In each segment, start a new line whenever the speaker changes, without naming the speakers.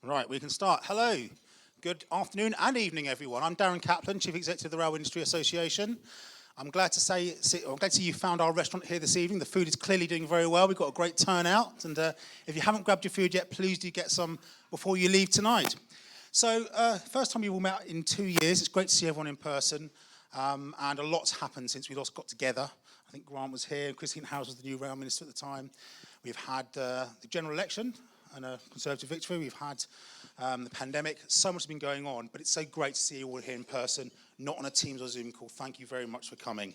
Right, we can start. Hello, good afternoon and evening, everyone. I'm Darren Kaplan, Chief Executive of the Rail Industry Association. I'm glad to see you found our restaurant here this evening. The food is clearly doing very well. We've got a great turnout, and if you haven't grabbed your food yet, please do get some before you leave tonight. So, first time you've all met in 2 years. It's great to see everyone in person, and a lot's happened since we last got together. I think Grant was here, and Christine Howes was the new Rail Minister at the time. We've had the general election and a Conservative victory. We've had the pandemic. So much has been going on, but it's so great to see you all here in person, not on a Teams or Zoom call. Thank you very much for coming.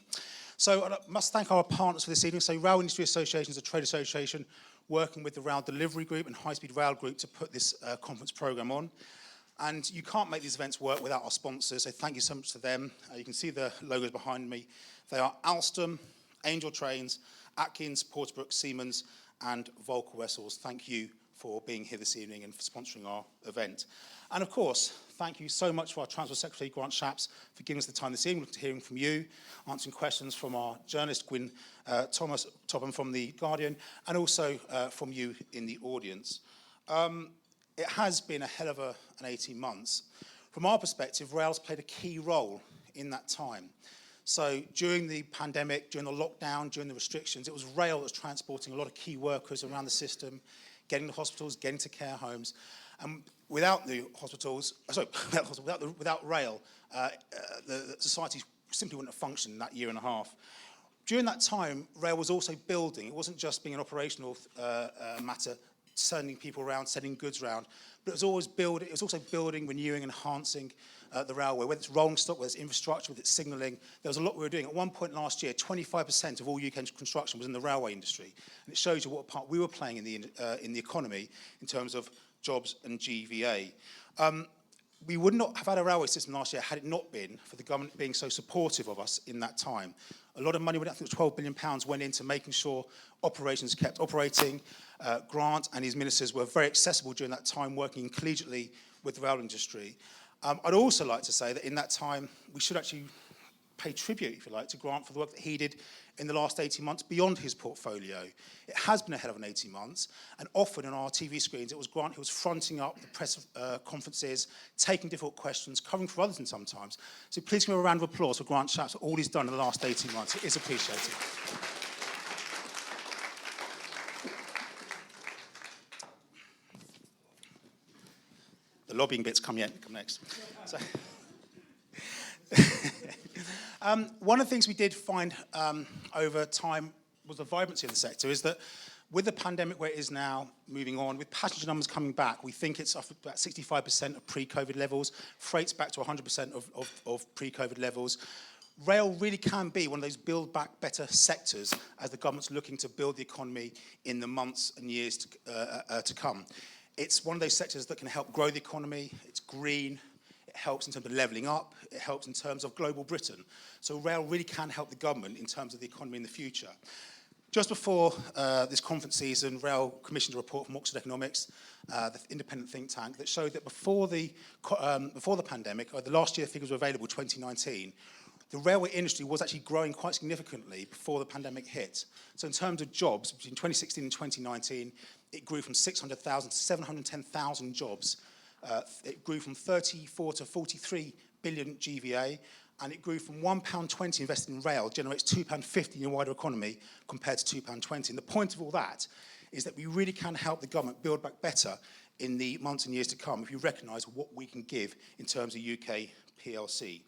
So I must thank our partners for this evening. So Rail Industry Association is a trade association working with the Rail Delivery Group and High Speed Rail Group to put this conference programme on. And you can't make these events work without our sponsors, so thank you so much to them. You can see the logos behind me. They are Alstom, Angel Trains, Atkins, Porterbrook, Siemens, and Volker Wessels. Thank you for being here this evening and for sponsoring our event. And of course, thank you so much to our Transport Secretary, Grant Shapps, for giving us the time this evening, hearing from you, answering questions from our journalist, Gwyn Thomas Topham from The Guardian, and also from you in the audience. It has been a hell of an 18 months. From our perspective, rail's played a key role in that time. So during the pandemic, during the lockdown, during the restrictions, it was rail that was transporting a lot of key workers around the system, getting to hospitals, getting to care homes. And without the hospitals, without rail, the society simply wouldn't have functioned in that year and a half. During that time, rail was also building. It wasn't just being an operational matter, sending people around, sending goods around, but it was also building, renewing, enhancing the railway, whether it's rolling stock, whether it's infrastructure, whether it's signalling. There was a lot we were doing. At one point last year, 25% of all UK construction was in the railway industry, and it shows you what part we were playing in the economy in terms of jobs and GVA. We would not have had a railway system last year had it not been for the government being so supportive of us in that time. A lot of money, I think £12 billion, went into making sure operations kept operating. Grant and his ministers were very accessible during that time, working collegiately with the rail industry. I'd also like to say that in that time, we should actually pay tribute, if you like, to Grant for the work that he did in the last 18 months beyond his portfolio. It has been a hell of an 18 months, and often on our TV screens, it was Grant who was fronting up the press conferences, taking difficult questions, covering for others sometimes. So please give a round of applause for Grant Shapps for all he's done in the last 18 months. It is appreciated. The lobbying bits come next. So, one of the things we did find over time was the vibrancy of the sector is that with the pandemic where it is now, moving on, with passenger numbers coming back, we think it's up about 65% of pre-COVID levels, freight's back to 100% of pre-COVID levels. Rail really can be one of those build back better sectors as the government's looking to build the economy in the months and years to come. It's one of those sectors that can help grow the economy. It's green. It helps in terms of levelling up. It helps in terms of global Britain. So rail really can help the government in terms of the economy in the future. Just before this conference season, Rail commissioned a report from Oxford Economics, the independent think tank, that showed that before the pandemic, or the last year figures were available, 2019, the railway industry was actually growing quite significantly before the pandemic hit. So in terms of jobs, between 2016 and 2019, it grew from 600,000 to 710,000 jobs. It grew from 34 to 43 billion GVA, and it grew from £1.20 invested in rail generates £2.50 in the wider economy compared to £2.20. And the point of all that is that we really can help the government build back better in the months and years to come if you recognise what we can give in terms of UK PLC.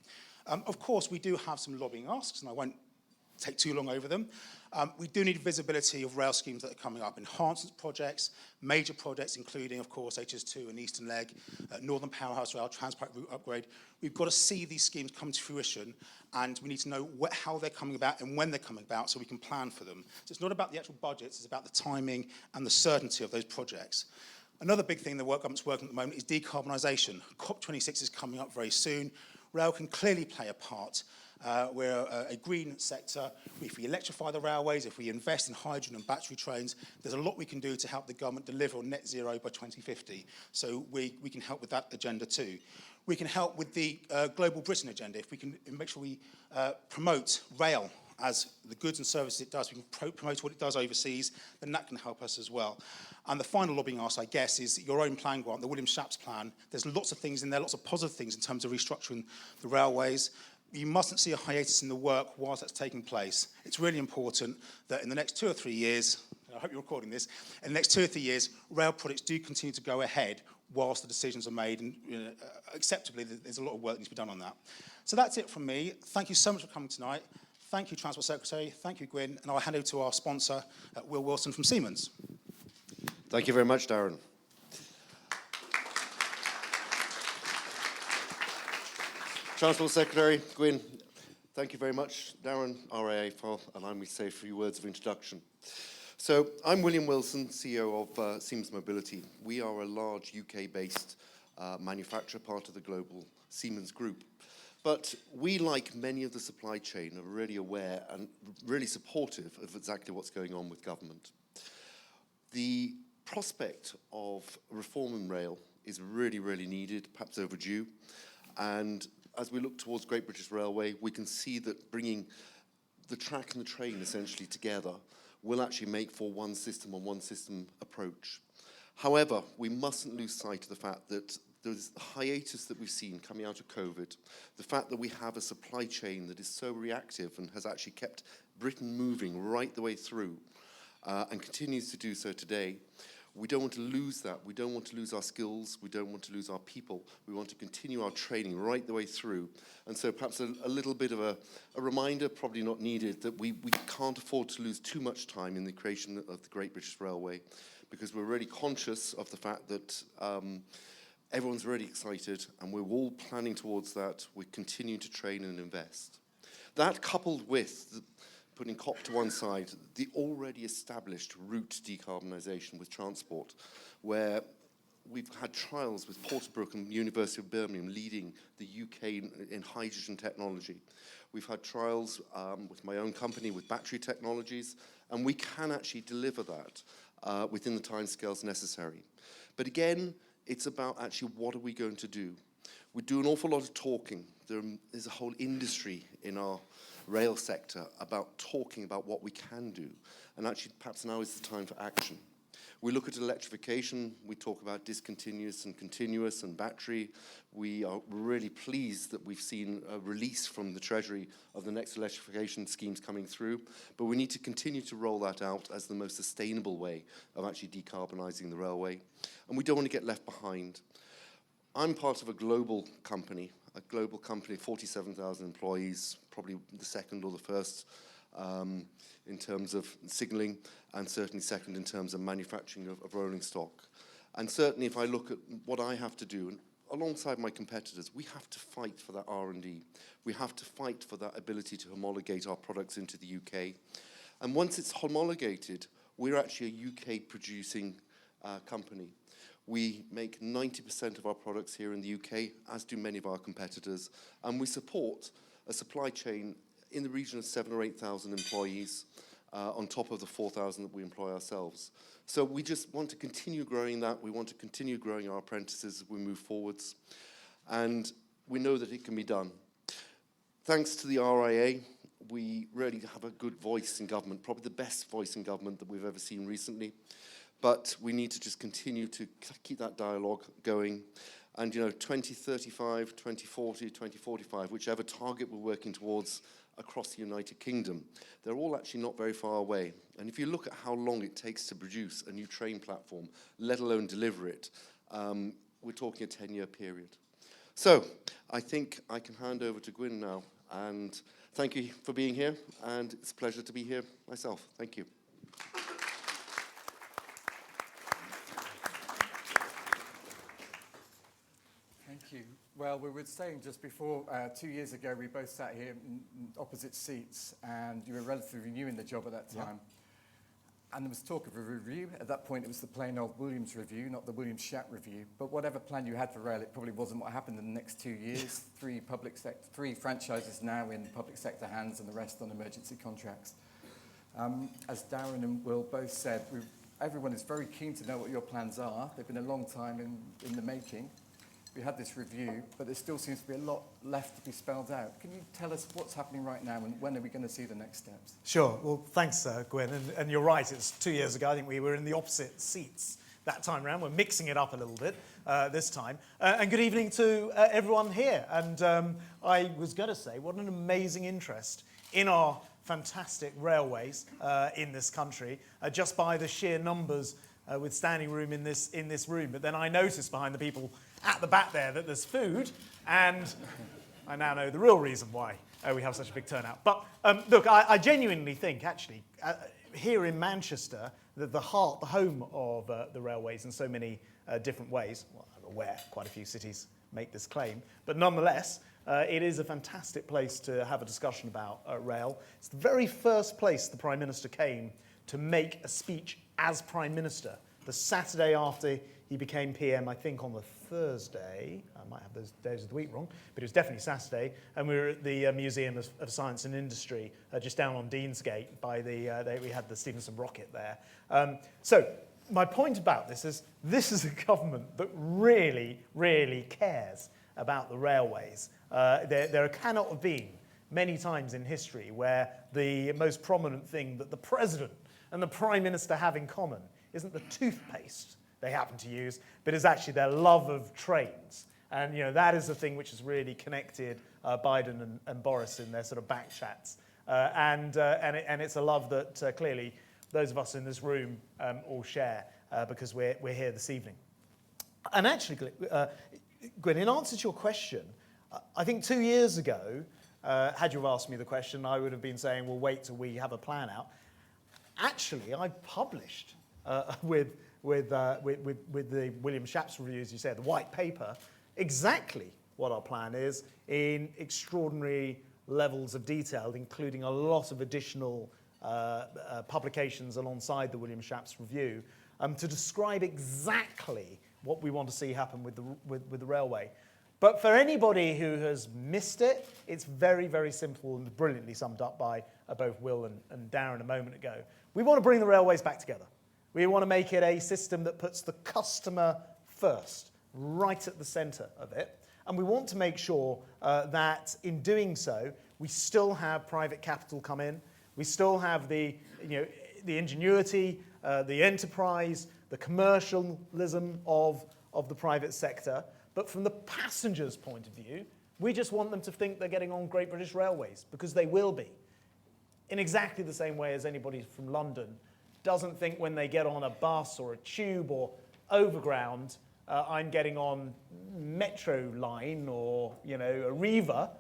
Of course, we do have some lobbying asks, and I won't take too long over them. We do need visibility of rail schemes that are coming up, enhancement projects, major projects, including, of course, HS2 and Eastern Leg, Northern Powerhouse Rail, Transport Route Upgrade. We've got to see these schemes come to fruition, and we need to know how they're coming about and when they're coming about so we can plan for them. So it's not about the actual budgets, it's about the timing and the certainty of those projects. Another big thing the government's working at the moment is decarbonisation. COP26 is coming up very soon. Rail can clearly play a part. We're a green sector. If we electrify the railways, if we invest in hydrogen and battery trains, there's a lot we can do to help the government deliver on net zero by 2050. So we can help with that agenda too. We can help with the Global Britain agenda if we can make sure we promote rail as the goods and services it does, we can promote what it does overseas, then that can help us as well. And the final lobbying ask, I guess, is your own plan grant, the William Shapps plan. There's lots of things in there, lots of positive things in terms of restructuring the railways. You mustn't see a hiatus in the work whilst that's taking place. It's really important that in the next 2 or 3 years, I hope you're recording this, in the next 2 or 3 years, rail projects do continue to go ahead whilst the decisions are made, and acceptably, there's a lot of work that needs to be done on that. So that's it from me. Thank you so much for coming tonight. Thank you, Transport Secretary. Thank you, Gwyn. And I'll hand over to our sponsor, Will Wilson from Siemens.
Thank you very much, Darren. Transport Secretary, Gwyn, thank you very much, Darren, RAA, for allowing me to say a few words of introduction. So I'm William Wilson, CEO of Siemens Mobility. We are a large UK-based manufacturer, part of the global Siemens group. But we, like many of the supply chain, are really aware and really supportive of exactly what's going on with government. The prospect of reform in rail is really, really needed, perhaps overdue. And as we look towards Great British Railway, we can see that bringing the track and the train essentially together will actually make for one system and one system approach. However, we mustn't lose sight of the fact that there's the hiatus that we've seen coming out of COVID, the fact that we have a supply chain that is so reactive and has actually kept Britain moving right the way through and continues to do so today. We don't want to lose that. We don't want to lose our skills. We don't want to lose our people. We want to continue our training right the way through. And so perhaps a little bit of a reminder, probably not needed, that we can't afford to lose too much time in the creation of the Great British Railway, because we're really conscious of the fact that everyone's really excited and we're all planning towards that. We continue to train and invest. That, coupled with putting COP to one side, the already established route to decarbonisation with transport, where we've had trials with Porterbrook and University of Birmingham leading the UK in hydrogen technology. We've had trials with my own company with battery technologies, and we can actually deliver that within the timescales necessary. But again, it's about actually what are we going to do? We do an awful lot of talking. There's a whole industry in our rail sector about talking about what we can do, and actually perhaps now is the time for action. We look at electrification, we talk about discontinuous and continuous and battery. We are really pleased that we've seen a release from the Treasury of the next electrification schemes coming through, but we need to continue to roll that out as the most sustainable way of actually decarbonising the railway, and we don't want to get left behind. I'm part of a global company, 47,000 employees, probably the second or the first in terms of signalling, and certainly second in terms of manufacturing of rolling stock. And certainly if I look at what I have to do, and alongside my competitors, we have to fight for that R&D. We have to fight for that ability to homologate our products into the UK. And once it's homologated, we're actually a UK producing company. We make 90% of our products here in the UK, as do many of our competitors, and we support a supply chain in the region of 7,000 or 8,000 employees on top of the 4,000 that we employ ourselves. So we just want to continue growing that. We want to continue growing our apprentices as we move forwards, and we know that it can be done. Thanks to the RIA, we really have a good voice in government, probably the best voice in government that we've ever seen recently. But we need to just continue to keep that dialogue going. And, 2035, 2040, 2045, whichever target we're working towards across the United Kingdom, they're all actually not very far away. And if you look at how long it takes to produce a new train platform, let alone deliver it, we're talking a 10-year period. So I think I can hand over to Gwyn now. And thank you for being here. And it's a pleasure to be here myself. Thank you.
Thank you. Well, we were saying just before, 2 years ago, we both sat here in opposite seats, and you were relatively new in the job at that time. Yeah. And there was talk of a review. At that point, it was the plain old Williams review, not the Williams Shapps review. But whatever plan you had for rail, it probably wasn't what happened in the next 2 years. Three franchises now in public sector hands, and the rest on emergency contracts. As Darren and Will both said, everyone is very keen to know what your plans are. They've been a long time in the making. we had this review, but there still seems to be a lot left to be spelled out. Can you tell us what's happening right now and when are we going to see the next steps?
Sure. Well, thanks, Gwyn. And you're right, it's 2 years ago. I think we were in the opposite seats that time round. We're mixing it up a little bit this time. And good evening to everyone here. And I was going to say, what an amazing interest in our fantastic railways in this country, just by the sheer numbers with standing room in this room. But then I noticed behind the people at the back there that there's food, and I now know the real reason why we have such a big turnout. But look, I genuinely think, actually, here in Manchester, that the home of the railways in so many different ways, well, I'm aware quite a few cities make this claim, but nonetheless, it is a fantastic place to have a discussion about rail. It's the very first place the Prime Minister came to make a speech as Prime Minister. The Saturday after he became PM, I think on the Thursday, I might have those days of the week wrong, but it was definitely Saturday, and we were at the Museum of Science and Industry, just down on Deansgate by we had the Stephenson rocket there. So my point about this is a government that really, really cares about the railways. There cannot have been many times in history where the most prominent thing that the President and the Prime Minister have in common isn't the toothpaste they happen to use, but is actually their love of trains. And that is the thing which has really connected Biden and Boris in their sort of back chats. And it's a love that clearly those of us in this room all share because we're here this evening. And actually, Gwyn, in answer to your question, I think 2 years ago, had you have asked me the question, I would have been saying, well, wait till we have a plan out. Actually, I published with the William Shapps review, as you said, the white paper, exactly what our plan is in extraordinary levels of detail, including a lot of additional publications alongside the William Shapps review to describe exactly what we want to see happen with the railway. But for anybody who has missed it, it's very, very simple and brilliantly summed up by both Will and Darren a moment ago. We want to bring the railways back together. We want to make it a system that puts the customer first, right at the centre of it. And we want to make sure that in doing so, we still have private capital come in. We still have the ingenuity, the enterprise, the commercialism of the private sector. But from the passenger's point of view, we just want them to think they're getting on Great British Railways, because they will be. In exactly the same way as anybody from London doesn't think when they get on a bus or a tube or overground, I'm getting on Metro Line or a Riva,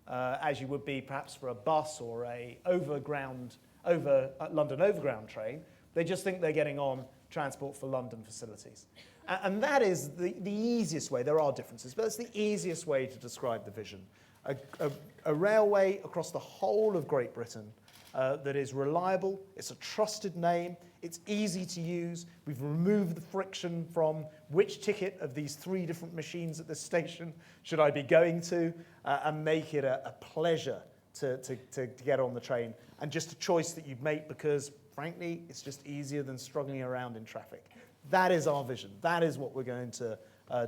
as you would be perhaps for a bus or a London Overground train. They just think they're getting on Transport for London facilities. And that is the easiest way. There are differences, but that's the easiest way to describe the vision. A railway across the whole of Great Britain that is reliable, it's a trusted name, it's easy to use. We've removed the friction from which ticket of these 3 different machines at this station should I be going to, and make it a pleasure to get on the train, and just a choice that you make because, frankly, it's just easier than struggling around in traffic. That is our vision. That is what we're going to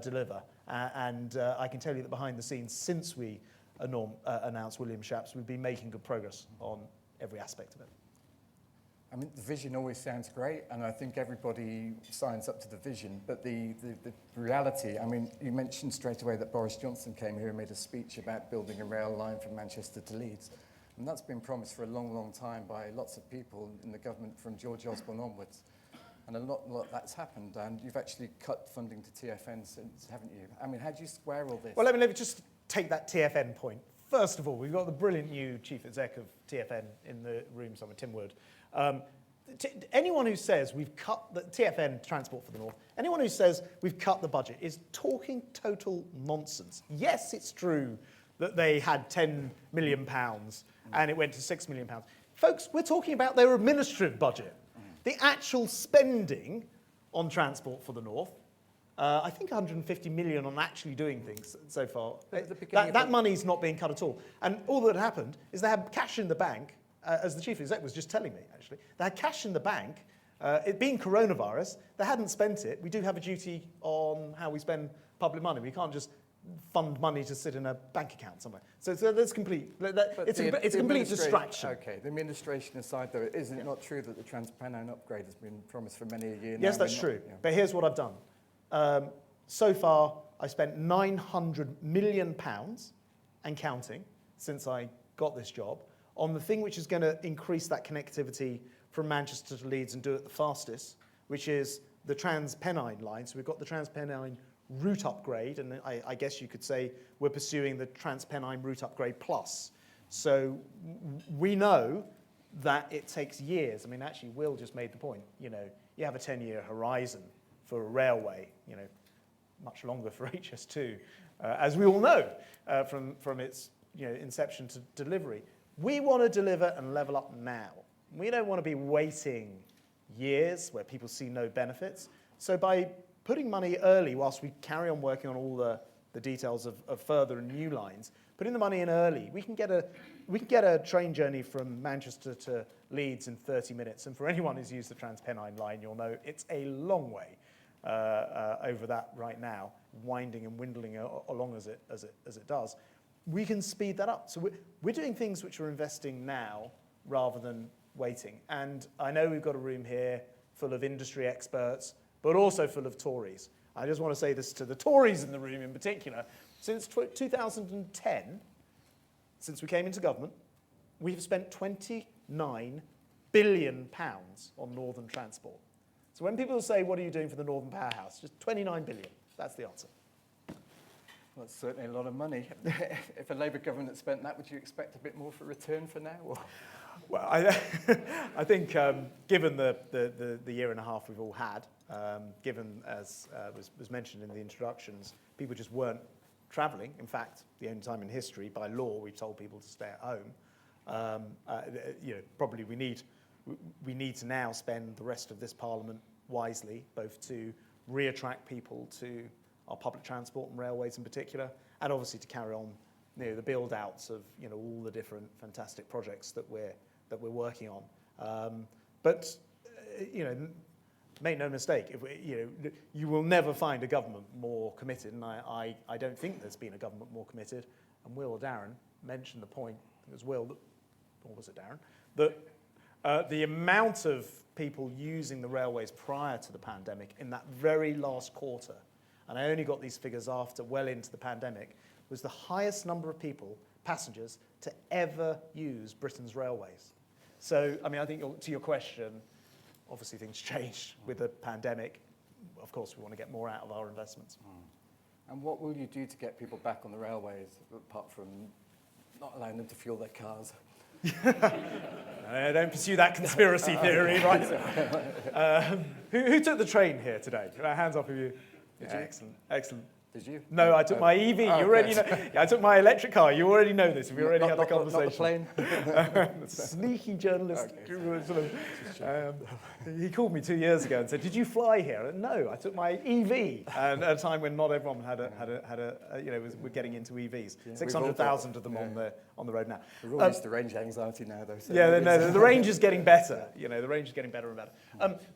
deliver. And I can tell you that behind the scenes, since we announced William Shapps, we've been making good progress on every aspect of it.
I mean, the vision always sounds great, and I think everybody signs up to the vision. But the reality, I mean, you mentioned straight away that Boris Johnson came here and made a speech about building a rail line from Manchester to Leeds. And that's been promised for a long, long time by lots of people in the government from George Osborne onwards. And a lot that's happened, and you've actually cut funding to TfN since, haven't you? I mean, how do you square all this?
Well, let me just take that TfN point. First of all, we've got the brilliant new chief exec of TfN in the room somewhere, Tim Wood. Anyone who says we've cut the TfN, Transport for the North, anyone who says we've cut the budget is talking total nonsense. Yes, it's true that they had £10 million and it went to £6 million. Folks, we're talking about their administrative budget. The actual spending on Transport for the North, I think 150 million on actually doing things so far. That money's not being cut at all. And all that happened is they had cash in the bank, as the chief exec was just telling me, actually. They had cash in the bank It being coronavirus, they hadn't spent it. We do have a duty on how we spend public money. We can't just fund money to sit in a bank account somewhere. So that's complete. It's a complete distraction.
Okay, the administration aside, though, isn't it not true that the TransPennine upgrade has been promised for many a year now?
Yes, that's true. But here's what I've done. So far, I spent £900 million and counting since I got this job on the thing which is going to increase that connectivity from Manchester to Leeds and do it the fastest, which is the TransPennine line. So we've got the TransPennine route upgrade, and I guess you could say we're pursuing the TransPennine route upgrade plus. So we know that it takes years. I mean, actually, Will just made the point. You know, you have a 10-year horizon for a railway. You know, much longer for HS2, as we all know from its inception to delivery. We want to deliver and level up now. We don't want to be waiting years where people see no benefits. So by putting money early, whilst we carry on working on all the details of further and new lines, putting the money in early, we can get a train journey from Manchester to Leeds in 30 minutes. And for anyone who's used the TransPennine line, you'll know it's a long way over that right now, winding and windling along as it does. We can speed that up. So we're doing things which we're investing now rather than waiting. And I know we've got a room here full of industry experts, but also full of Tories. I just want to say this to the Tories in the room in particular. Since 2010, since we came into government, we've spent £29 billion on northern transport. So when people say, what are you doing for the Northern Powerhouse? Just 29 billion. That's the answer.
Well, that's certainly a lot of money. If a Labour government had spent that, would you expect a bit more for return for now? Or?
Well, I think given the year and a half we've all had, given, as was mentioned in the introductions, people just weren't travelling. In fact, the only time in history, by law, we've told people to stay at home. Probably we need to now spend the rest of this Parliament wisely, both to re-attract people to our public transport and railways in particular, and obviously to carry on the build-outs of all the different fantastic projects that we're working on. But make no mistake, you will never find a government more committed, and I don't think there's been a government more committed. And Will or Darren mentioned the point, I think it was Will, or was it Darren, that the amount of people using the railways prior to the pandemic in that very last quarter, and I only got these figures after well into the pandemic, was the highest number of people, passengers, to ever use Britain's railways. So, I mean, I think to your question, obviously things changed with the pandemic. Of course, we want to get more out of our investments.
And what will you do to get people back on the railways, apart from not allowing them to fuel their cars?
Don't pursue that conspiracy theory, right? Who took the train here today? Hands up if you.
Did you?
Excellent.
Did you?
No, I took my EV. You already know. Yeah, I took my electric car. You already know this. We already had the conversation.
Not the plane.
Sneaky journalist. He called me 2 years ago and said, "Did you fly here?" No, I took my EV. And at a time when not everyone we're getting into EVs. Yeah. 600,000 of them on the road now.
We're all used to range anxiety now, though. So
the range is getting better. The range is getting better and better.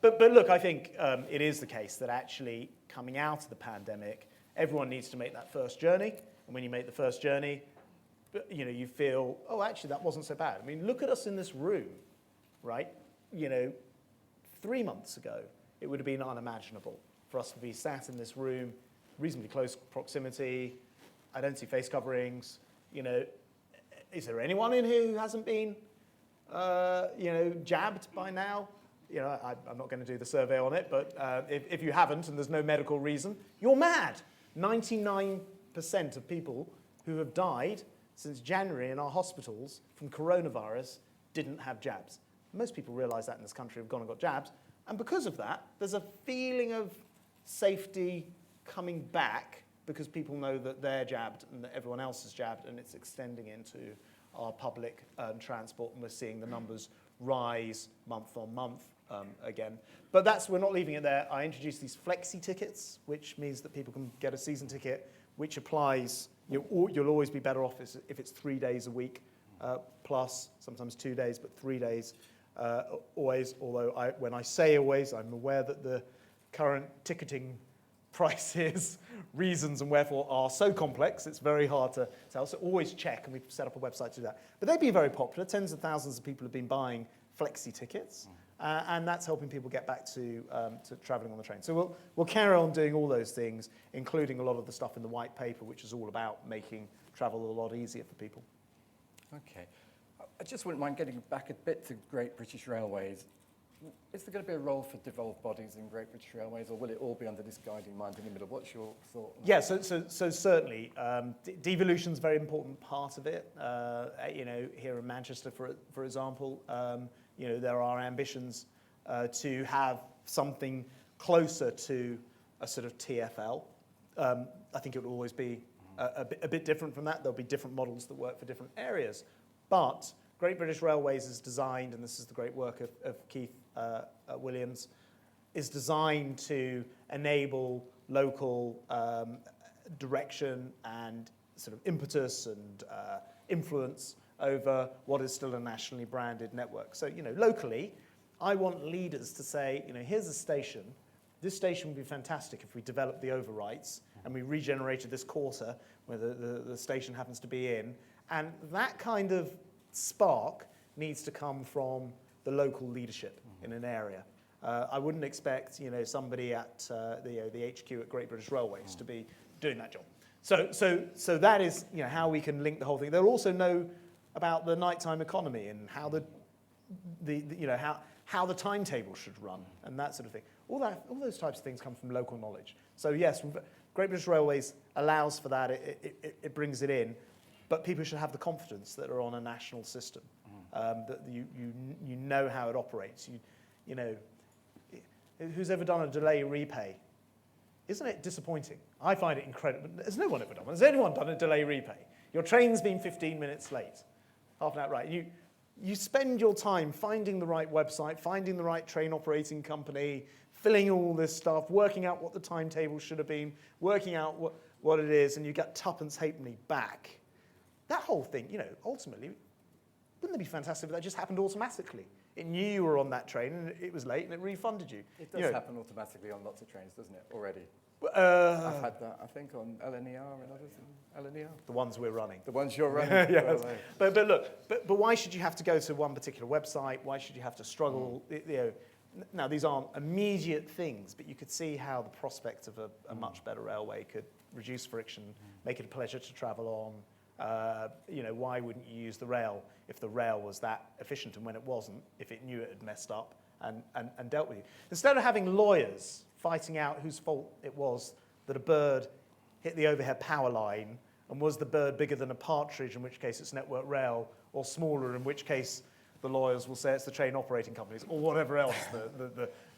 But look, I think it is the case that actually coming out of the pandemic, everyone needs to make that first journey. And when you make the first journey, you feel, oh, actually, that wasn't so bad. I mean, look at us in this room, right? 3 months ago, it would have been unimaginable for us to be sat in this room, reasonably close proximity. I don't see face coverings. Is there anyone in here who hasn't been, jabbed by now? I'm not going to do the survey on it, but if you haven't and there's no medical reason, you're mad. 99% of people who have died since January in our hospitals from coronavirus didn't have jabs. Most people realise that in this country have gone and got jabs. And because of that, there's a feeling of safety coming back because people know that they're jabbed and that everyone else is jabbed, and it's extending into our public transport, and we're seeing the numbers rise month on month again. But we're not leaving it there. I introduced these flexi tickets, which means that people can get a season ticket, which applies, you'll always be better off if it's 3 days a week, plus sometimes 2 days, but 3 days always, although when I say always, I'm aware that the current ticketing prices, reasons, and wherefore are so complex, it's very hard to tell. So always check, and we've set up a website to do that. But they've been very popular. Tens of thousands of people have been buying flexi tickets, and that's helping people get back to travelling on the train. So we'll carry on doing all those things, including a lot of the stuff in the white paper, which is all about making travel a lot easier for people.
Okay. I just wouldn't mind getting back a bit to Great British Railways. Is there going to be a role for devolved bodies in Great British Railways, or will it all be under this guiding mind in the middle? What's your thought?
Yeah, so certainly, devolution's a very important part of it. Here in Manchester, for example, there are ambitions to have something closer to a sort of TfL. I think it will always be a bit different from that. There'll be different models that work for different areas. But Great British Railways is designed, and this is the great work of Keith Williams, is designed to enable local direction and sort of impetus and influence over what is still a nationally branded network. So, locally, I want leaders to say, here's a station. This station would be fantastic if we developed the overrights and we regenerated this quarter where the station happens to be in. And that kind of spark needs to come from the local leadership in an area. I wouldn't expect, somebody at the HQ at Great British Railways to be doing that job. So that is, how we can link the whole thing. They'll also know about the nighttime economy and how how the timetable should run and that sort of thing. All those types of things come from local knowledge. So yes, Great British Railways allows for that. It brings it in, but people should have the confidence that are on a national system, that you know how it operates. Who's ever done a delay repay? Isn't it disappointing? I find it incredible. Has no one ever done one? Has anyone done a delay repay? Your train's been 15 minutes late, half an hour, right? You spend your time finding the right website, finding the right train operating company, filling all this stuff, working out what the timetable should have been, working out what it is, and you get tuppence halfpenny back. That whole thing, ultimately, wouldn't it be fantastic if that just happened automatically? It knew you were on that train and it was late and it refunded you.
It does happen automatically on lots of trains, doesn't it, already?
I've
I've had that, I think, on LNER and others. LNER.
The ones we're running.
The ones you're running.
Yes. But look, but why should you have to go to one particular website? Why should you have to struggle? Now, these aren't immediate things, but you could see how the prospect of a much better railway could reduce friction, make it a pleasure to travel on. Why wouldn't you use the rail if the rail was that efficient, and when it wasn't, if it knew it had messed up and dealt with you? Instead of having lawyers fighting out whose fault it was that a bird hit the overhead power line, and was the bird bigger than a partridge, in which case it's Network Rail, or smaller, in which case the lawyers will say it's the train operating companies, or whatever else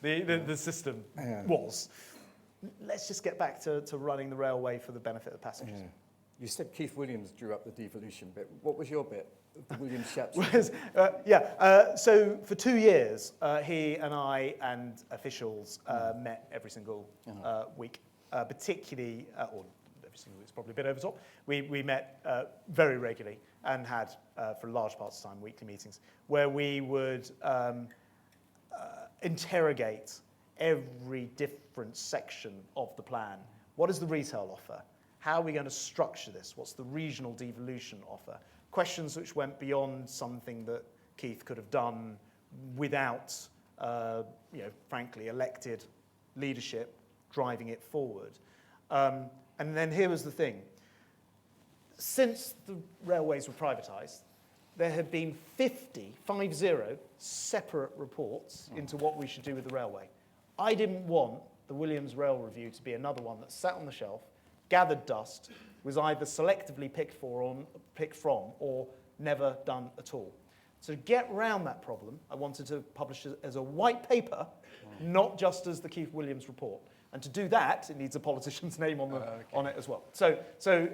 the system was. Let's just get back to running the railway for the benefit of passengers.
Yeah. You said Keith Williams drew up the devolution bit. What was your bit? The Williams Shapps?
So for 2 years, he and I and officials met every single week, particularly, or every single week is probably a bit over the top. We met very regularly and had, for large parts of the time, weekly meetings where we would interrogate every different section of the plan. What is the retail offer? How are we going to structure this? What's the regional devolution offer? Questions which went beyond something that Keith could have done without, frankly, elected leadership driving it forward. And then here was the thing. Since the railways were privatised, there have been 50 separate reports into what we should do with the railway. I didn't want the Williams Rail Review to be another one that sat on the shelf, gathered dust, was either selectively picked from or never done at all. So to get around that problem, I wanted to publish it as a white paper, not just as the Keith Williams report. And to do that, it needs a politician's name on it as well. So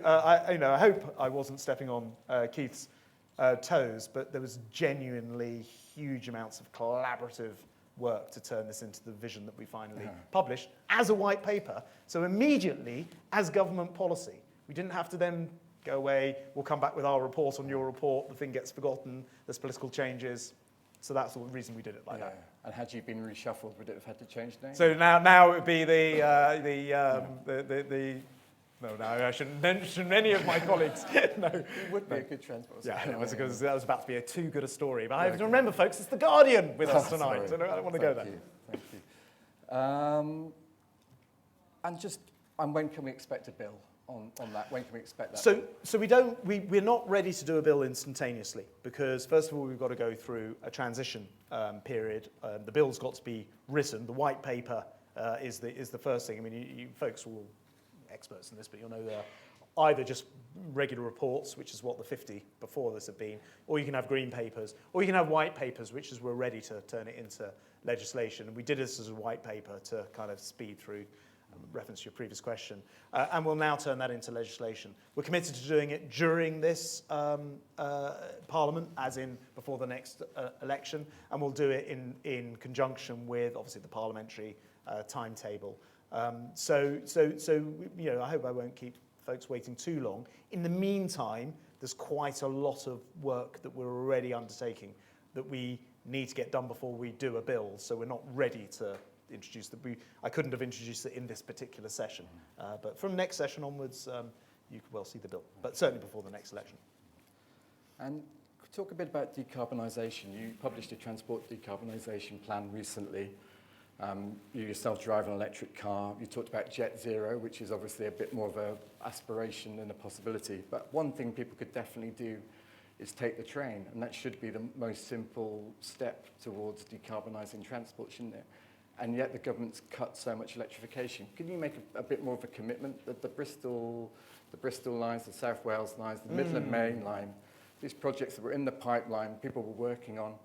I hope I wasn't stepping on Keith's toes, but there was genuinely huge amounts of collaborative work to turn this into the vision that we finally published as a white paper. So immediately, as government policy, we didn't have to then go away, we'll come back with our report on your report, the thing gets forgotten, there's political changes. So that's the reason we did it like
Yeah.
that.
And had you been reshuffled, would it have had to change name?
So now it would be no, I shouldn't mention any of my colleagues. No.
It would be a good transport.
Yeah,
system.
no, because that was about to be too good a story. But I have to remember, folks, it's The Guardian with us tonight.
Sorry.
So no, I don't want to go there.
Thank you. And when can we expect a bill on that? When can we expect that?
So we're not ready to do a bill instantaneously because first of all we've got to go through a transition period. The bill's got to be written. The white paper is the first thing. I mean, you folks are all experts in this, but you'll know they're either just regular reports, which is what the 50 before this have been, or you can have green papers, or you can have white papers, which is we're ready to turn it into legislation. And we did this as a white paper to kind of speed through. Reference to your previous question, and we'll now turn that into legislation. We're committed to doing it during this Parliament, as in before the next election, and we'll do it in conjunction with, obviously, the parliamentary timetable. So you know, I hope I won't keep folks waiting too long. In the meantime, there's quite a lot of work that we're already undertaking that we need to get done before we do a bill, so we're not ready to introduce that. I couldn't have introduced it in this particular session, but from next session onwards, you could well see the bill, but certainly before the next election.
And talk a bit about decarbonisation. You published a transport decarbonisation plan recently. You yourself drive an electric car. You talked about jet zero, which is obviously a bit more of an aspiration than a possibility. But one thing people could definitely do is take the train, and that should be the most simple step towards decarbonising transport, shouldn't it? And yet the government's cut so much electrification. Can you make a bit more of a commitment that the Bristol lines, the South Wales lines, the Midland Main line, these projects that were in the pipeline, people were working on,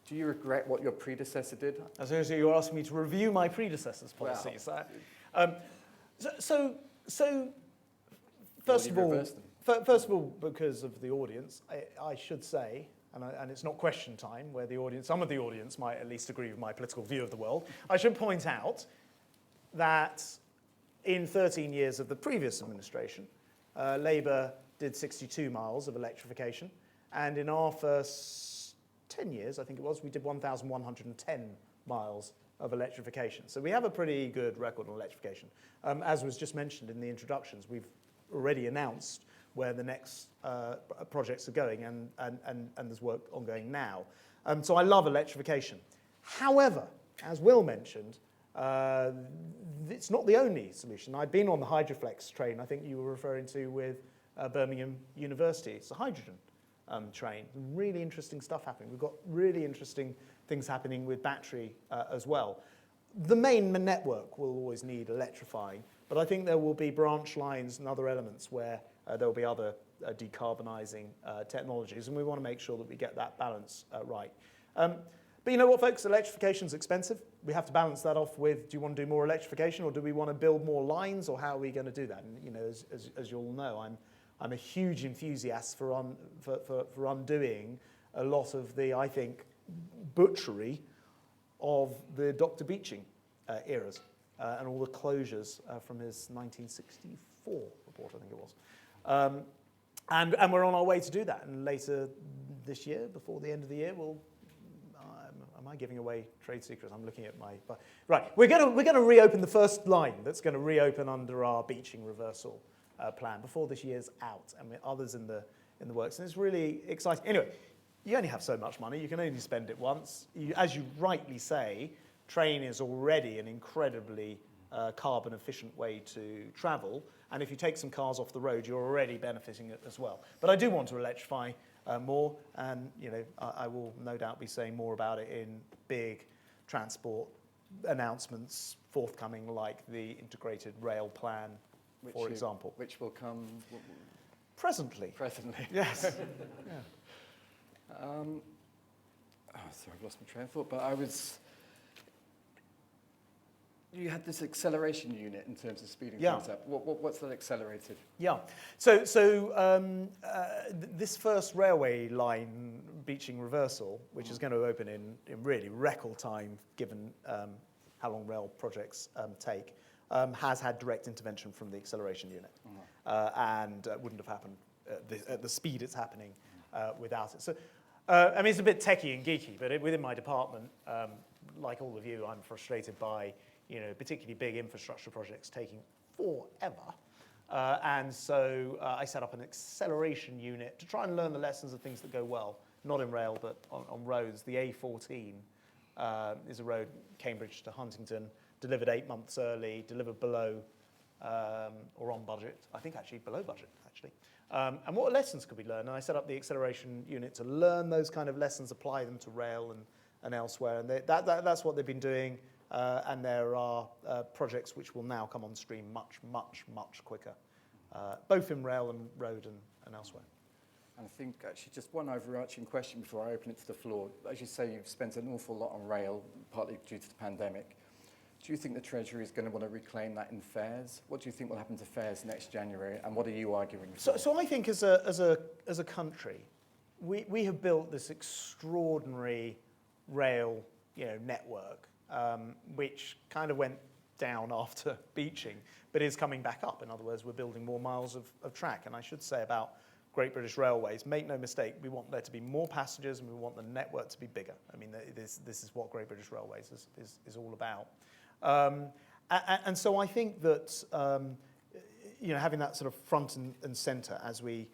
do you regret what your predecessor did?
As soon as you're asking me to review my predecessor's policies. So first of all, because of the audience, I should say, and it's not question time, where some of the audience might at least agree with my political view of the world. I should point out that in 13 years of the previous administration, Labour did 62 miles of electrification, and in our first 10 years, I think it was, we did 1,110 miles of electrification. So we have a pretty good record on electrification. As was just mentioned in the introductions, we've already announced where the next projects are going, and there's work ongoing now. So I love electrification. However, as Will mentioned, it's not the only solution. I've been on the Hydroflex train, I think you were referring to with Birmingham University. It's a hydrogen train. Really interesting stuff happening. We've got really interesting things happening with battery as well. The main network will always need electrifying, but I think there will be branch lines and other elements where there will be other decarbonising technologies, and we want to make sure that we get that balance right. But you know what, folks? Electrification's expensive. We have to balance that off with, do you want to do more electrification, or do we want to build more lines, or how are we going to do that? And you know, as you all know, I'm a huge enthusiast for undoing a lot of the, I think, butchery of the Dr. Beeching eras and all the closures from his 1964 report, I think it was. And we're on our way to do that. And later this year, before the end of the year, am I giving away trade secrets? I'm looking at my... Right, we're going to reopen the first line that's going to reopen under our Beeching reversal plan before this year's out, and with others in the works. And it's really exciting. Anyway, you only have so much money. You can only spend it once. As you rightly say, train is already an incredibly carbon efficient way to travel. And if you take some cars off the road, you're already benefiting it as well. But I do want to electrify more, and you know, I will no doubt be saying more about it in big transport announcements forthcoming, like the integrated rail plan, for example.
Which will come...
Presently.
Presently.
Yes. Yeah.
Sorry, I've lost my train of thought, but you had this acceleration unit in terms of speeding things up. What's that accelerated?
Yeah. So this first railway line, Beeching Reversal, which is going to open in really record time, given how long rail projects take, has had direct intervention from the acceleration unit, and wouldn't have happened at the speed it's happening without it. So I mean, it's a bit techie and geeky, but within my department, like all of you, I'm frustrated by, particularly big infrastructure projects taking forever. And so I set up an acceleration unit to try and learn the lessons of things that go well, not in rail, but on roads. The A14 is a road, Cambridge to Huntington, delivered 8 months early, delivered below or on budget. I think actually below budget, actually. And what lessons could we learn? And I set up the acceleration unit to learn those kind of lessons, apply them to rail and elsewhere. And that's what they've been doing. And there are projects which will now come on stream much, much, much quicker, both in rail and road and elsewhere.
And I think actually just one overarching question before I open it to the floor. As you say, you've spent an awful lot on rail, partly due to the pandemic. Do you think the Treasury is going to want to reclaim that in fares? What do you think will happen to fares next January, and what are you arguing for?
So I think as a country, we have built this extraordinary rail network, which kind of went down after beaching, but is coming back up. In other words, we're building more miles of track. And I should say about Great British Railways, make no mistake, we want there to be more passengers and we want the network to be bigger. I mean, this is what Great British Railways is all about. And so I think that having that sort of front and centre as we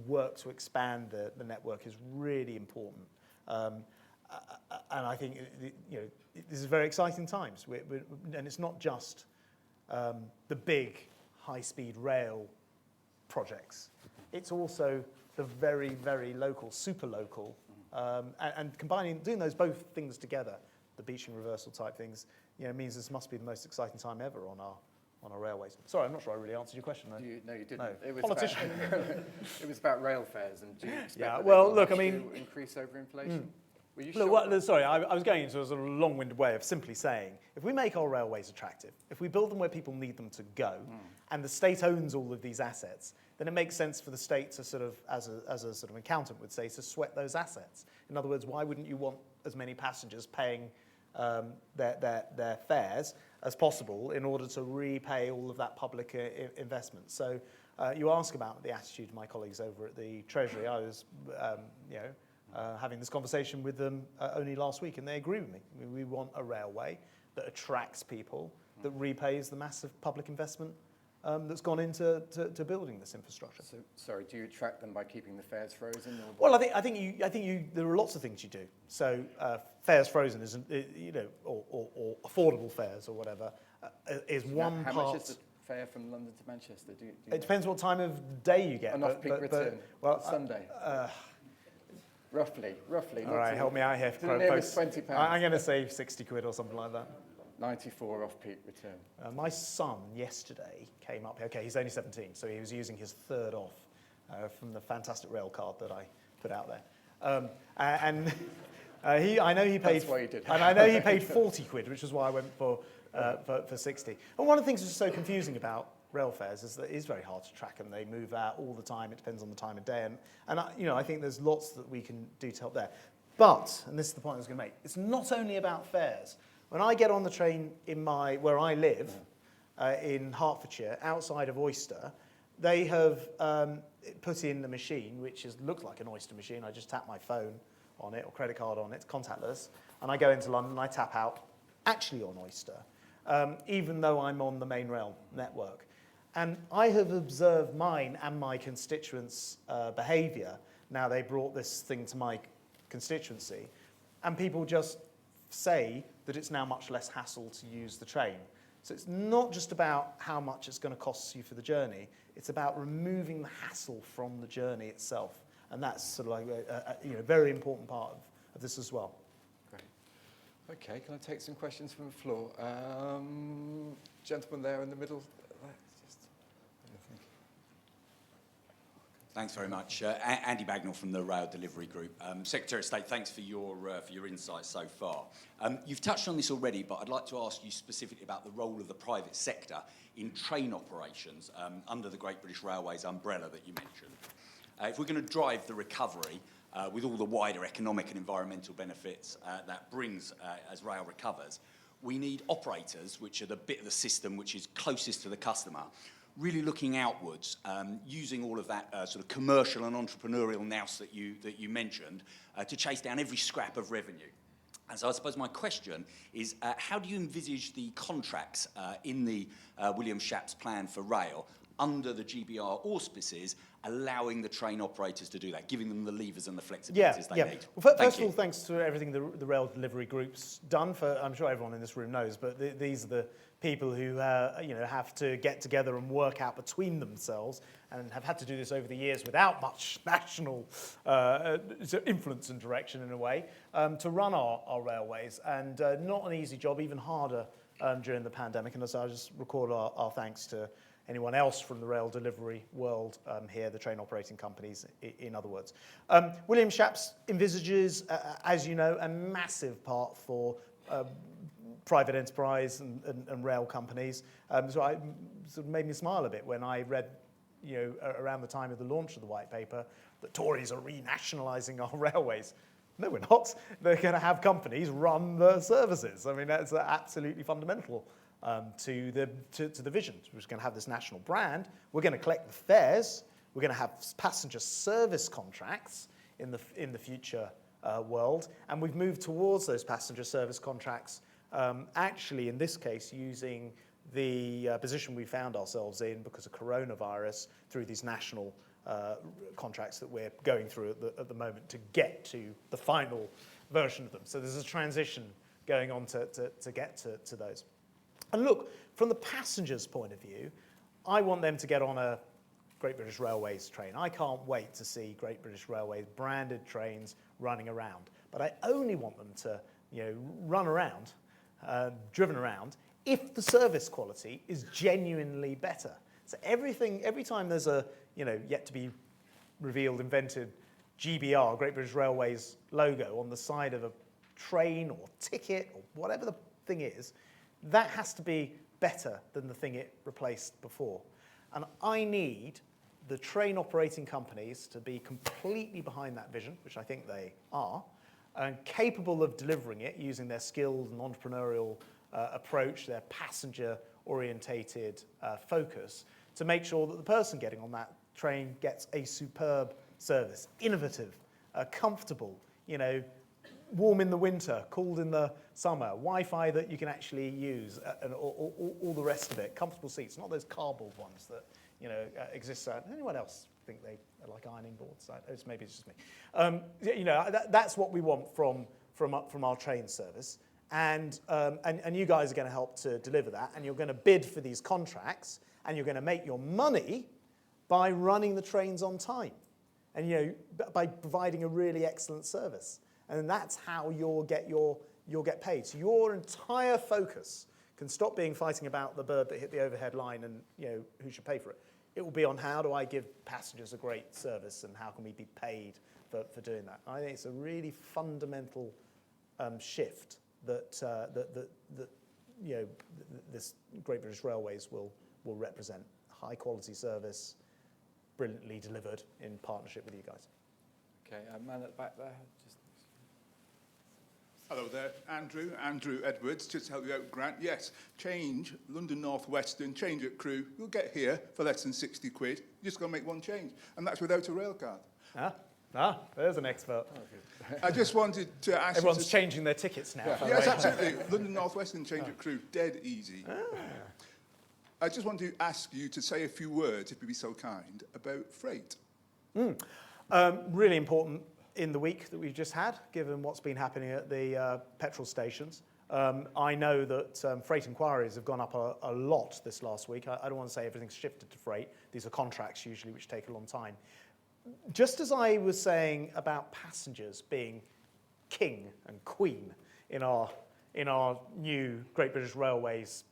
work to expand the network is really important. And I think this is very exciting times. And it's not just the big high-speed rail projects. It's also the very, very local, super local, and doing those both things together, the beaching reversal type things, means this must be the most exciting time ever on our railways. Sorry, I'm not sure I really answered your question.
No, you didn't.
No.
It was
Politician.
It was about rail fares, and do you expect
Yeah,
that
well,
they will
look, I
actually
mean-
increase over inflation? Were you
Look,
sure?
sorry, I was going into a sort of long-winded way of simply saying, if we make our railways attractive, if we build them where people need them to go, and the state owns all of these assets, then it makes sense for the state to sort of, as a sort of accountant would say, to sweat those assets. In other words, why wouldn't you want as many passengers paying their fares as possible in order to repay all of that public investment? So you ask about the attitude of my colleagues over at the Treasury. I was, having this conversation with them only last week, and they agree with me. We want a railway that attracts people, that repays the massive public investment that's gone into building this infrastructure.
So, sorry, do you attract them by keeping the fares frozen? Or
Well, I think there are lots of things you do. So fares frozen isn't, or affordable fares or whatever, is one
How
part.
much is the fare from London to Manchester? Do you
It depends what time of day you get.
An off-peak return.
Well,
on Sunday. Roughly.
all right, help me out here.
To the nearest
folks.
£20.
I'm going to say 60 quid or something like that.
94 off-peak return.
My son yesterday came up here. Okay, he's only 17, so he was using his third off from the fantastic rail card that I put out there. I know he paid.
That's why you did.
And I know he paid 40 quid, which is why I went for 60. And one of the things that's so confusing about rail fares is that it is very hard to track them. They move out all the time. It depends on the time of day, and I think there's lots that we can do to help there. But, and this is the point I was going to make, it's not only about fares. When I get on the train where I live, in Hertfordshire, outside of Oyster, they have put in the machine, which looks like an Oyster machine. I just tap my phone on it or credit card on it, it's contactless, and I go into London and I tap out, actually on Oyster, even though I'm on the main rail network. And I have observed mine and my constituents' behaviour. Now they brought this thing to my constituency, and people just say that it's now much less hassle to use the train. So it's not just about how much it's going to cost you for the journey, it's about removing the hassle from the journey itself. And that's sort of like a very important part of this as well.
Great. Okay, can I take some questions from the floor? Gentleman there in the middle.
Thanks very much. Andy Bagnall from the Rail Delivery Group. Secretary of State, thanks for your insights so far. You've touched on this already, but I'd like to ask you specifically about the role of the private sector in train operations under the Great British Railways umbrella that you mentioned. If we're going to drive the recovery with all the wider economic and environmental benefits that brings as rail recovers, we need operators, which are the bit of the system which is closest to the customer, really looking outwards, using all of that sort of commercial and entrepreneurial nous that you mentioned to chase down every scrap of revenue. And so I suppose my question is, how do you envisage the contracts in the William Shapps plan for rail under the GBR auspices, allowing the train operators to do that, giving them the levers and the flexibilities they need?
Well, first of all, thanks to everything the rail delivery group's done. I'm sure everyone in this room knows, but these are the people who have to get together and work out between themselves, and have had to do this over the years without much national influence and direction in a way, to run our railways. And not an easy job, even harder during the pandemic. And as I just record our thanks to anyone else from the rail delivery world here, the train operating companies, in other words. William Shapps envisages, as you know, a massive part for private enterprise and rail companies. So it sort of made me smile a bit when I read, around the time of the launch of the white paper, that Tories are renationalising our railways. No, we're not. They're going to have companies run the services. I mean, that's absolutely fundamental to the vision. We're just going to have this national brand. We're going to collect the fares. We're going to have passenger service contracts in the future world, and we've moved towards those passenger service contracts. Actually, in this case, using the position we found ourselves in because of coronavirus through these national contracts that we're going through at the moment to get to the final version of them. So there's a transition going on to get to those. And look, from the passengers' point of view, I want them to get on a Great British Railways train. I can't wait to see Great British Railways branded trains running around. But I only want them to run around, driven around, if the service quality is genuinely better. So every time there's a yet to be revealed, invented GBR, Great British Railways logo on the side of a train or ticket or whatever the thing is, that has to be better than the thing it replaced before. And I need the train operating companies to be completely behind that vision, which I think they are, and capable of delivering it using their skilled and entrepreneurial approach, their passenger-orientated focus, to make sure that the person getting on that train gets a superb service, innovative, comfortable, warm in the winter, cooled in the summer, Wi-Fi that you can actually use, and all the rest of it. Comfortable seats, not those cardboard ones that exist. Anyone else think they like ironing boards? Maybe it's just me. That's what we want from our train service, and you guys are going to help to deliver that, and you're going to bid for these contracts, and you're going to make your money by running the trains on time, and by providing a really excellent service. And that's how you'll get paid. So your entire focus can stop being fighting about the bird that hit the overhead line and who should pay for it. It will be on how do I give passengers a great service and how can we be paid for doing that. I think it's a really fundamental shift that this Great British Railways will represent. High quality service, brilliantly delivered in partnership with you guys.
Okay, man at the back there.
Hello there, Andrew Edwards, just to help you out, Grant. Yes, change, London North Western, change at Crewe. You'll get here for less than 60 quid. You're just going to make one change, and that's without a rail card.
There's an expert.
I just wanted to ask
Everyone's changing their tickets now.
Yeah. Yes, absolutely. London North Western, change at Crewe, dead easy. I just want to ask you to say a few words, if you'd be so kind, about freight.
Really important in the week that we've just had, given what's been happening at the petrol stations. I know that freight inquiries have gone up a lot this last week. I don't want to say everything's shifted to freight. These are contracts usually which take a long time. Just as I was saying about passengers being king and queen in our new Great British Railways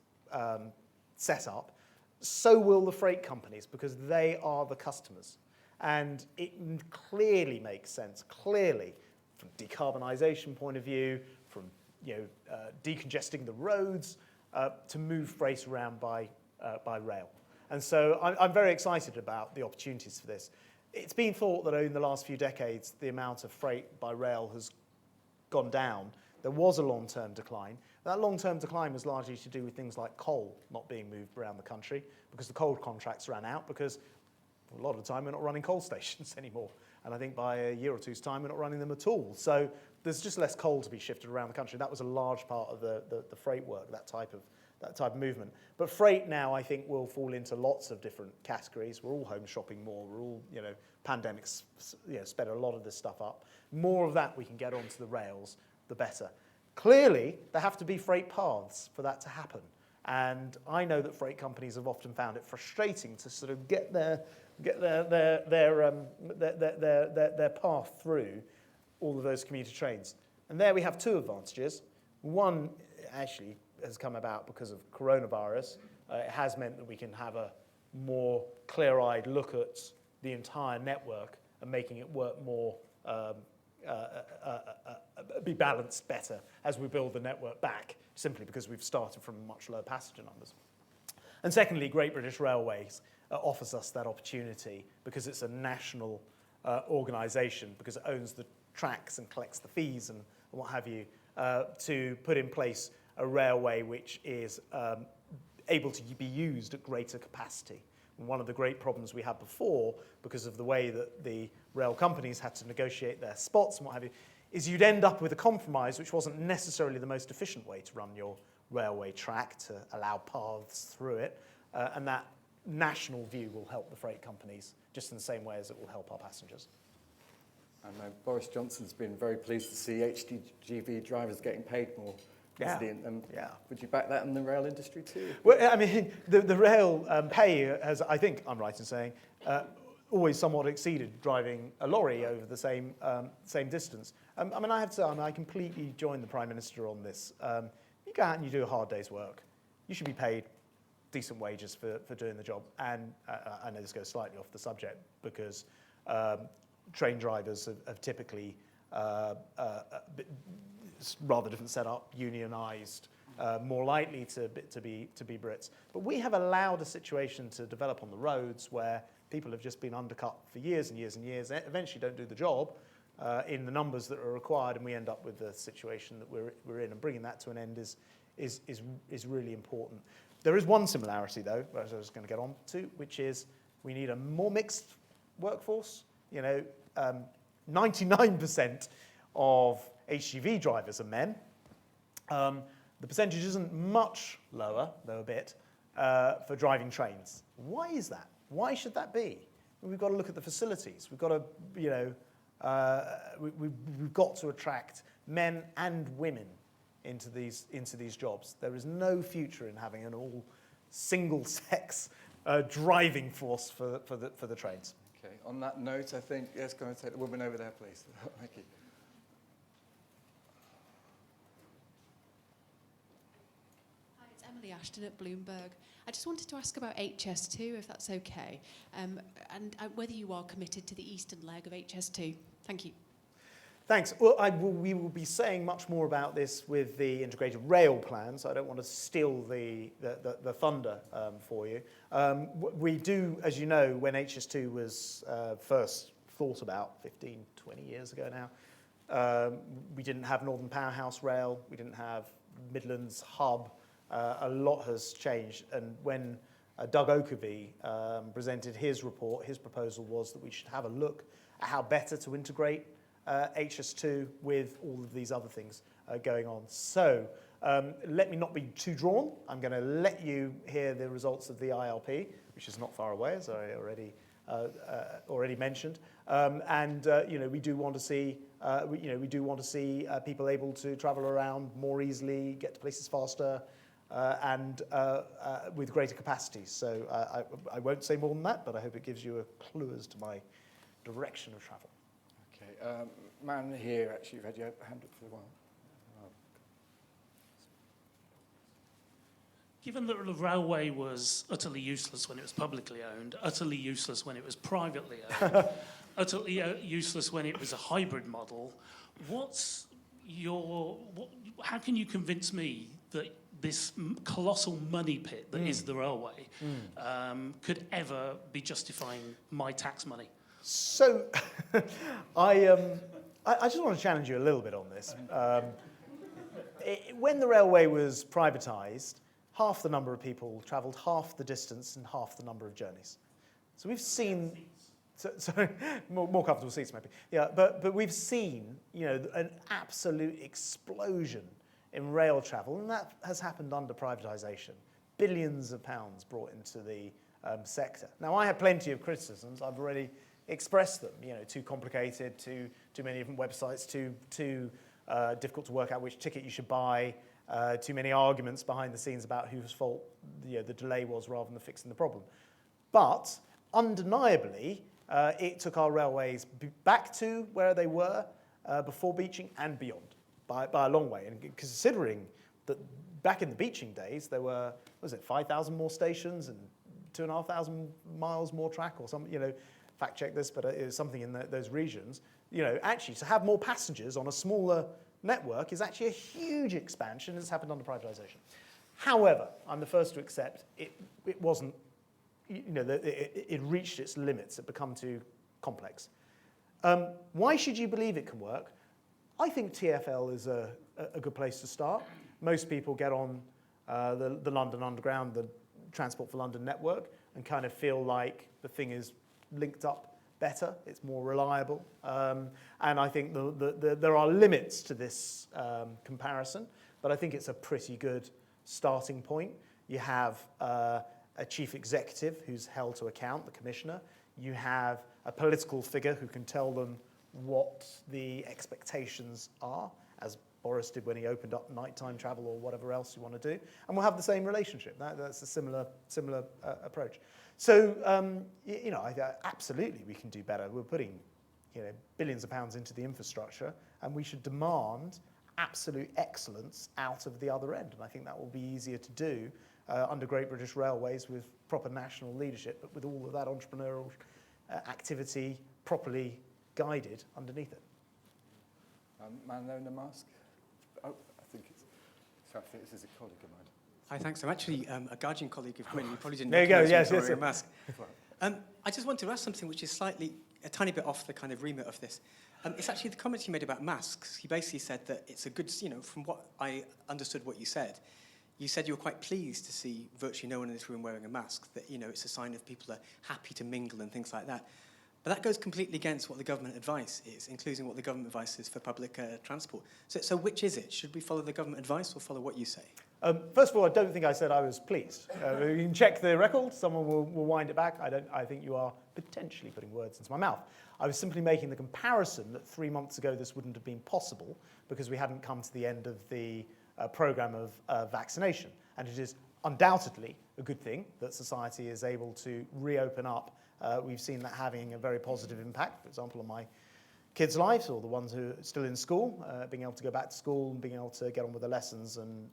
setup, so will the freight companies, because they are the customers. And it clearly makes sense, clearly, from decarbonisation point of view, from decongesting the roads, to move freight around by rail. And so I'm very excited about the opportunities for this. It's been thought that in the last few decades, the amount of freight by rail has gone down. There was a long-term decline. That long-term decline was largely to do with things like coal not being moved around the country because the coal contracts ran out because a lot of the time we're not running coal stations anymore. And I think by a year or two's time, we're not running them at all. So there's just less coal to be shifted around the country. That was a large part of the freight work, that type of movement. But freight now, I think, will fall into lots of different categories. We're all home shopping more. We're all, pandemics, sped a lot of this stuff up. More of that we can get onto the rails, the better. Clearly, there have to be freight paths for that to happen. And I know that freight companies have often found it frustrating to sort of get their path through all of those commuter trains. And there we have two advantages. One actually has come about because of coronavirus. It has meant that we can have a more clear-eyed look at the entire network and making it work more, be balanced better as we build the network back, simply because we've started from much lower passenger numbers. And secondly, Great British Railways offers us that opportunity because it's a national organisation, because it owns the tracks and collects the fees and what have you, to put in place a railway which is able to be used at greater capacity. And one of the great problems we had before, because of the way that the rail companies had to negotiate their spots and what have you, is you'd end up with a compromise which wasn't necessarily the most efficient way to run your railway track, to allow paths through it, and that national view will help the freight companies just in the same way as it will help our passengers.
I know Boris Johnson's been very pleased to see HGV drivers getting paid more.
Yeah.
Yeah. Would you back that in the rail industry too?
Well, I mean, the rail pay has, I think I'm right in saying, always somewhat exceeded driving a lorry over the same distance. I mean, I have to say, I completely join the Prime Minister on this. You go out and you do a hard day's work. You should be paid decent wages for doing the job. And I know this goes slightly off the subject because train drivers have typically rather different setup, unionised, more likely to be Brits. But we have allowed a situation to develop on the roads where people have just been undercut for years and years and years, eventually don't do the job in the numbers that are required, and we end up with the situation that we're in. And bringing that to an end is really important. There is one similarity, though, as I was going to get on to, which is we need a more mixed workforce. 99% of HGV drivers are men. The percentage isn't much lower, though a bit, for driving trains. Why is that? Why should that be? We've got to look at the facilities. We've got to, we've got to attract men and women into these jobs. There is no future in having an all single-sex driving force for the trains.
Okay. On that note, I think yes, go and take the woman over there, please. Thank you.
Hi, it's Emily Ashton at Bloomberg. I just wanted to ask about HS2, if that's okay, and whether you are committed to the eastern leg of HS2. Thank you.
Thanks. Well, we will be saying much more about this with the integrated rail plan, so I don't want to steal the thunder for you. We do, as you know, when HS2 was first thought about 15, 20 years ago now, we didn't have Northern Powerhouse Rail, we didn't have Midlands Hub. A lot has changed, and when Doug Oakerby presented his report, his proposal was that we should have a look at how better to integrate HS2 with all of these other things going on. So let me not be too drawn. I'm going to let you hear the results of the ILP, which is not far away, as I already mentioned. We do want to see people able to travel around more easily, get to places faster, and with greater capacity. So I won't say more than that, but I hope it gives you a clue as to my direction of travel.
Okay, man here, actually, you've had your hand up for a while.
Given that the railway was utterly useless when it was publicly owned, utterly useless when it was privately owned, utterly useless when it was a hybrid model, how can you convince me that this colossal money pit that is the railway could ever be justifying my tax money?
So, I just want to challenge you a little bit on this. when the railway was privatised, half the number of people travelled half the distance and half the number of journeys. So we've seen, more comfortable seats maybe. Yeah, but we've seen, an absolute explosion in rail travel, and that has happened under privatisation. Billions of pounds brought into the sector. Now, I have plenty of criticisms. I've already expressed them. Too complicated, too many different websites, too difficult to work out which ticket you should buy, too many arguments behind the scenes about whose fault the delay was rather than fixing the problem. But undeniably, it took our railways back to where they were before beaching and beyond by a long way. And considering that back in the beaching days, there were, 5,000 more stations and 2,500 miles more track or something, fact check this, but it was something in those regions. Actually, to have more passengers on a smaller network is actually a huge expansion. It's happened under privatisation. However, I'm the first to accept it wasn't, it reached its limits. It became too complex. Why should you believe it can work? I think TfL is a good place to start. Most people get on the London Underground, the Transport for London network, and kind of feel like the thing is linked up better, it's more reliable. And I think there are limits to this comparison, but I think it's a pretty good starting point. You have a chief executive who's held to account, the commissioner. You have a political figure who can tell them what the expectations are, as Boris did when he opened up nighttime travel or whatever else you want to do. And we'll have the same relationship. That's a similar approach. So, absolutely we can do better. We're putting, billions of pounds into the infrastructure, and we should demand absolute excellence out of the other end. And I think that will be easier to do under Great British Railways with proper national leadership, but with all of that entrepreneurial activity properly guided underneath it.
Man there in the mask? Oh, I think this is a colleague of mine.
Hi, thanks. I'm actually a Guardian colleague of Quinn. You probably didn't
There you go,
recognise me
yes.
wearing a mask. I just wanted to ask something which is a tiny bit off the kind of remit of this. It's actually the comments you made about masks. He basically said that it's a good, from what I understood what you said you were quite pleased to see virtually no one in this room wearing a mask, that, it's a sign of people are happy to mingle and things like that. But that goes completely against what the government advice is, including what the government advice is for public transport. So which is it? Should we follow the government advice or follow what you say?
First of all, I don't think I said I was pleased. You can check the record. Someone will wind it back. I think you are potentially putting words into my mouth. I was simply making the comparison that 3 months ago this wouldn't have been possible because we hadn't come to the end of the programme of vaccination. And it is undoubtedly a good thing that society is able to reopen up. We've seen that having a very positive impact, for example, on my kids' lives or the ones who are still in school, being able to go back to school and being able to get on with their lessons and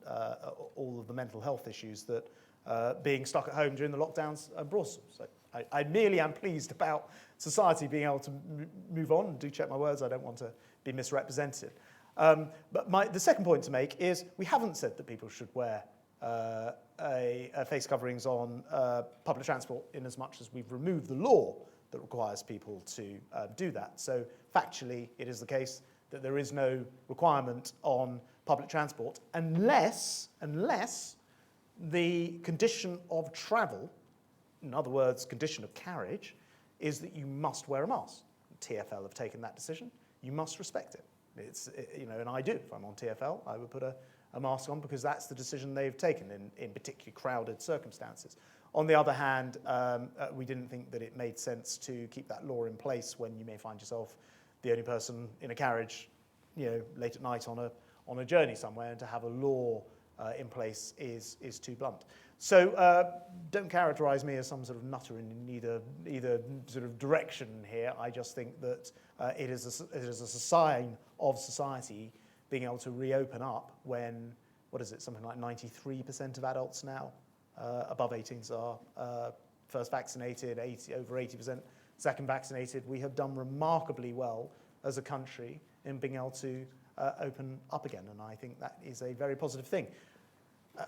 all of the mental health issues that being stuck at home during the lockdowns brought us. So I merely am pleased about society being able to move on. Do check my words, I don't want to be misrepresented. But the second point to make is we haven't said that people should wear face coverings on public transport in as much as we've removed the law that requires people to do that. So factually, it is the case that there is no requirement on public transport unless the condition of travel, in other words, condition of carriage, is that you must wear a mask. TfL have taken that decision. You must respect it. And I do. If I'm on TfL, I would put a mask on because that's the decision they've taken in particularly crowded circumstances. On the other hand, we didn't think that it made sense to keep that law in place when you may find yourself the only person in a carriage, late at night on a journey somewhere, and to have a law in place is too blunt. So don't characterise me as some sort of nutter in either sort of direction here. I just think that it is a sign of society being able to reopen up when, something like 93% of adults now above 18s are first vaccinated, over 80% second vaccinated. We have done remarkably well as a country in being able to open up again, and I think that is a very positive thing.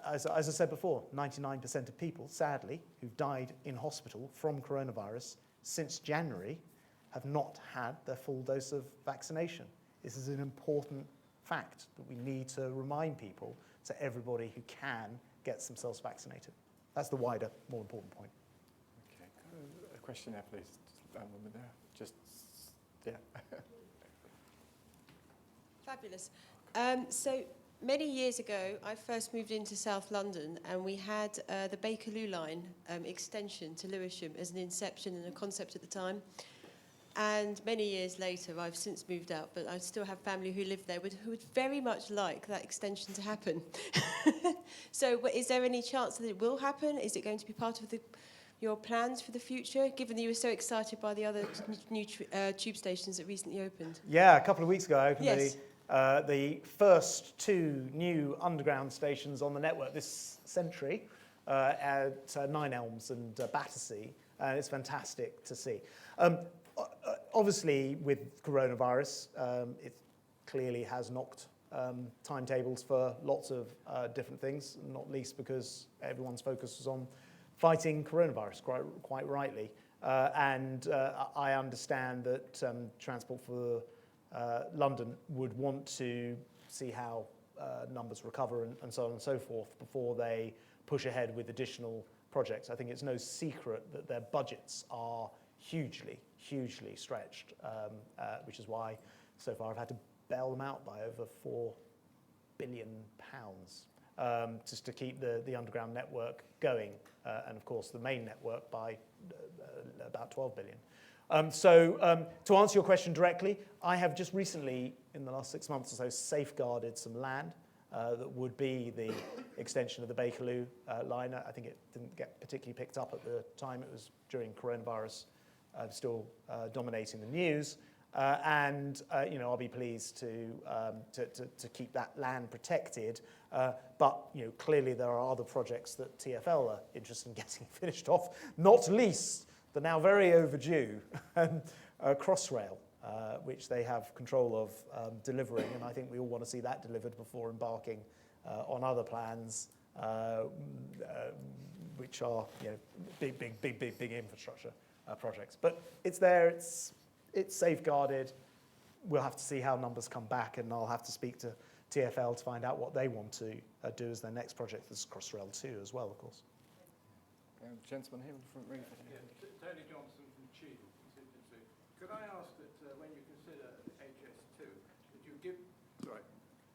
As I said before, 99% of people, sadly, who've died in hospital from coronavirus since January have not had their full dose of vaccination. This is an important fact that we need to remind people, so everybody who can gets themselves vaccinated. That's the wider, more important point.
Okay, a question there, please. Woman there. Just, yeah.
Fabulous. So many years ago, I first moved into South London, and we had the Bakerloo line extension to Lewisham as an inception and a concept at the time. And many years later, I've since moved out, but I still have family who live there who would very much like that extension to happen. So is there any chance that it will happen? Is it going to be part of your plans for the future, given that you were so excited by the other new tube stations that recently opened?
Yeah, a couple of weeks ago I opened
Yes.
the first 2 new underground stations on the network this century at Nine Elms and Battersea, and it's fantastic to see. Obviously, with coronavirus, it clearly has knocked timetables for lots of different things, not least because everyone's focus was on fighting coronavirus, quite rightly. And I understand that Transport for London would want to see how numbers recover and so on and so forth before they push ahead with additional projects. I think it's no secret that their budgets are hugely stretched, which is why so far I've had to bail them out by over £4 billion just to keep the underground network going, and of course the main network by about 12 billion. So to answer your question directly, I have just recently, in the last 6 months or so, safeguarded some land that would be the extension of the Bakerloo line. I think it didn't get particularly picked up at the time. It was during coronavirus, still dominating the news. And I'll be pleased to keep that land protected. But clearly there are other projects that TfL are interested in getting finished off, not least the now very overdue Crossrail, which they have control of delivering, and I think we all want to see that delivered before embarking on other plans, which are big infrastructure projects. But it's there, it's safeguarded. We'll have to see how numbers come back, and I'll have to speak to TfL to find out what they want to do as their next project. This is Crossrail 2 as well, of course.
Gentleman here in the front row.
Tony Johnson from Chief Constituency. Could I ask that when you consider HS2, that you give... Sorry.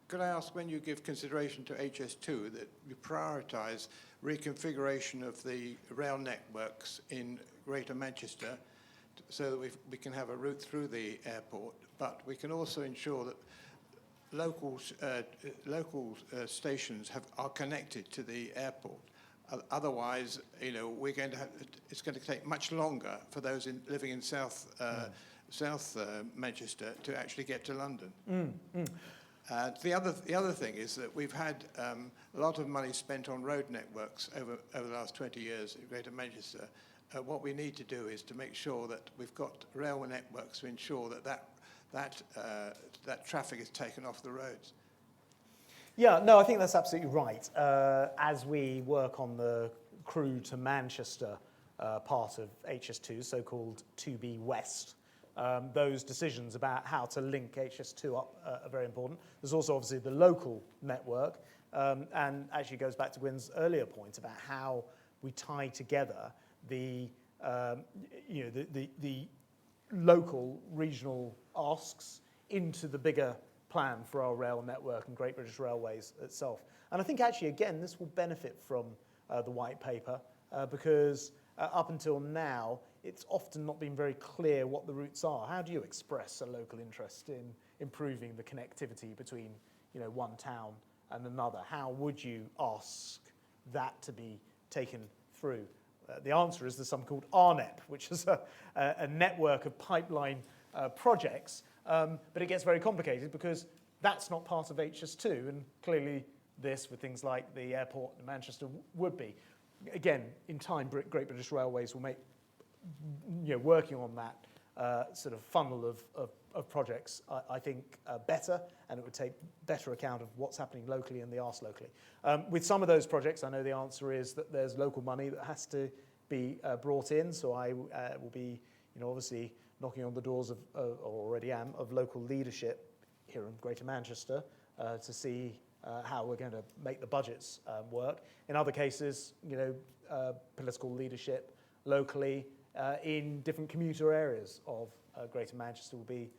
Could I ask when you give consideration to HS2 that you prioritise reconfiguration of the rail networks in Greater Manchester so that we can have a route through the airport, but we can also ensure that local stations are connected to the airport. Otherwise, we're going to have, it's going to take much longer for those living in South Manchester to actually get to London. The other thing is that we've had a lot of money spent on road networks over the last 20 years in Greater Manchester. What we need to do is to make sure that we've got railway networks to ensure that traffic is taken off the roads.
Yeah, no, I think that's absolutely right. As we work on the Crewe to Manchester part of HS2, so-called 2B West, those decisions about how to link HS2 up are very important. There's also obviously the local network, and actually goes back to Gwyn's earlier point about how we tie together the local, regional asks into the bigger plan for our rail network and Great British Railways itself. And I think actually, again, this will benefit from the white paper because up until now, it's often not been very clear what the routes are. How do you express a local interest in improving the connectivity between one town and another? How would you ask that to be taken through? The answer is there's something called RNEP, which is a network of pipeline projects, but it gets very complicated because that's not part of HS2, and clearly this, with things like the airport in Manchester, would be. Again, in time, Great British Railways will make, working on that sort of funnel of projects, I think, better, and it would take better account of what's happening locally and the ask locally. With some of those projects, I know the answer is that there's local money that has to be brought in, so I will be, obviously knocking on the doors of, or already am, of local leadership here in Greater Manchester to see how we're going to make the budgets work. In other cases, political leadership locally in different commuter areas of Greater Manchester will be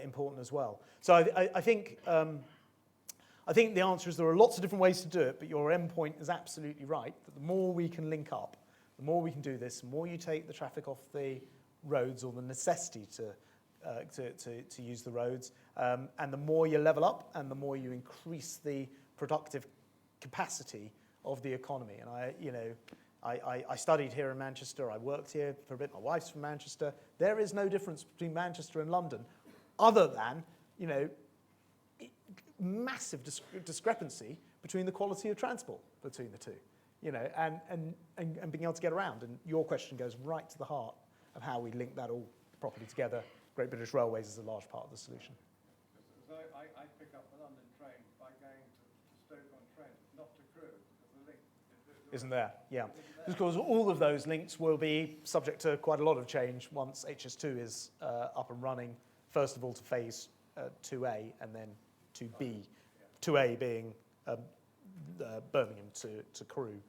important as well. So I think the answer is there are lots of different ways to do it, but your end point is absolutely right, that the more we can link up, the more we can do this, the more you take the traffic off the roads or the necessity to use the roads, and the more you level up and the more you increase the productive capacity of the economy. And I studied here in Manchester, I worked here for a bit, my wife's from Manchester. There is no difference between Manchester and London, other than, massive discrepancy between the quality of transport between the two, and being able to get around. And your question goes right to the heart of how we link that all properly together. Great British Railways is a large part of the solution.
So I pick up a London train by going to Stoke-on-Trent, not to Crewe, because the link
Isn't there? Yeah. Because all of those links will be subject to quite a lot of change once HS2 is up and running, first of all to phase 2A and then 2B. 2A being Birmingham to Crewe.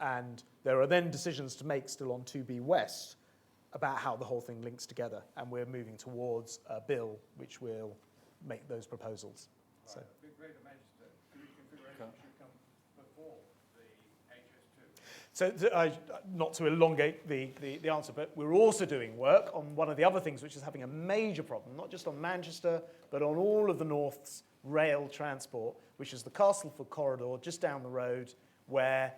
And there are then decisions to make still on 2B West about how the whole thing links together. And we're moving towards a bill which will make those proposals.
Right. So. Greater Manchester reconfiguration should come before the HS2.
So not to elongate the answer, but we're also doing work on one of the other things which is having a major problem, not just on Manchester, but on all of the North's rail transport, which is the Castleford corridor just down the road, where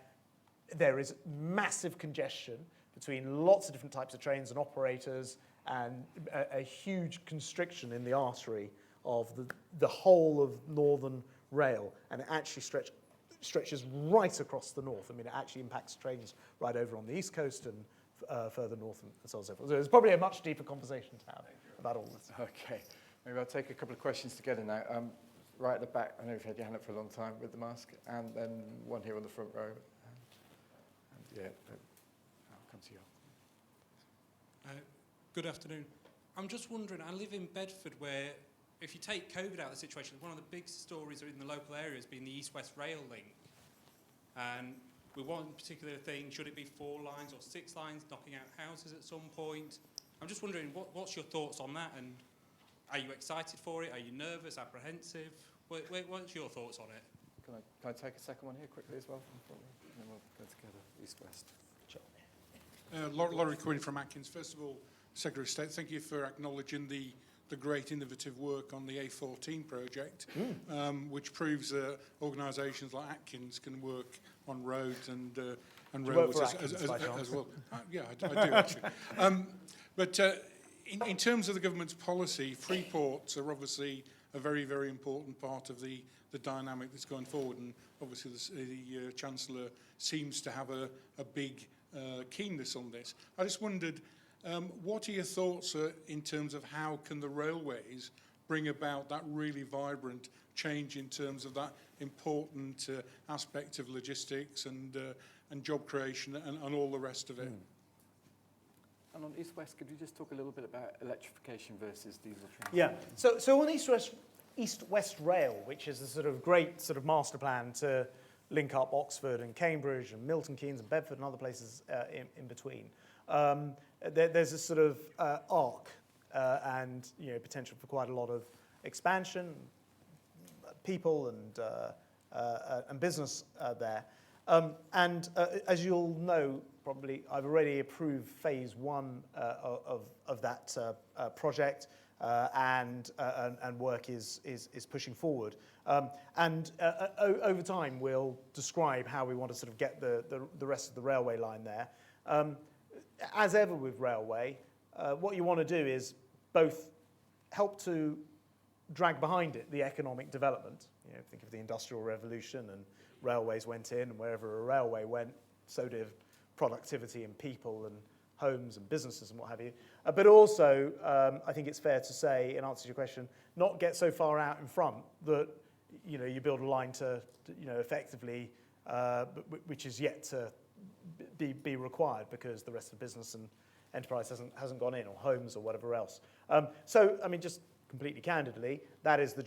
there is massive congestion between lots of different types of trains and operators, and a huge constriction in the artery of the whole of Northern Rail, and it actually stretches right across the north. I mean, it actually impacts trains right over on the East Coast and further north and so on and so forth. So it's probably a much deeper conversation to have about all this.
Okay, maybe I'll take a couple of questions together now. Right at the back, I know you've had your hand up for a long time with the mask, and then one here on the front row. And yeah, I'll come to you.
Good afternoon. I'm just wondering, I live in Bedford where, if you take COVID out of the situation, one of the big stories in the local area has been the East-West rail link. And with one particular thing, should it be 4 lines or 6 lines, knocking out houses at some point? I'm just wondering, what's your thoughts on that? And are you excited for it? Are you nervous, apprehensive? What's your thoughts on it?
Can I take a second one here quickly as well? And then we'll go together, East-West.
Laurie Quinn from Atkins. First of all, Secretary of State, thank you for acknowledging the great innovative work on the A14 project, which proves that organisations like Atkins can work on roads and railways as well. Yeah, I do actually. But in terms of the government's policy, free ports are obviously a very, very important part of the dynamic that's going forward, and obviously the Chancellor seems to have a big keenness on this. I just wondered, what are your thoughts in terms of how can the railways bring about that really vibrant change in terms of that important aspect of logistics and job creation and all the rest of it?
And on East-West, could you just talk a little bit about electrification versus diesel trains?
Yeah, so on East-West Rail, which is a sort of great sort of master plan to link up Oxford and Cambridge and Milton Keynes and Bedford and other places in between. There's a sort of arc and potential for quite a lot of expansion, people and business there. And as you'll know, probably I've already approved phase 1 of that project, and work is pushing forward. And over time, we'll describe how we want to sort of get the rest of the railway line there. As ever with railway, what you want to do is both help to drag behind it the economic development. Think of the Industrial Revolution, and railways went in, and wherever a railway went, so did productivity and people and homes and businesses and what have you. But also, I think it's fair to say, in answer to your question, not get so far out in front that you build a line to effectively, which is yet to be required because the rest of the business and enterprise hasn't gone in, or homes or whatever else. So, I mean, just completely candidly, those are the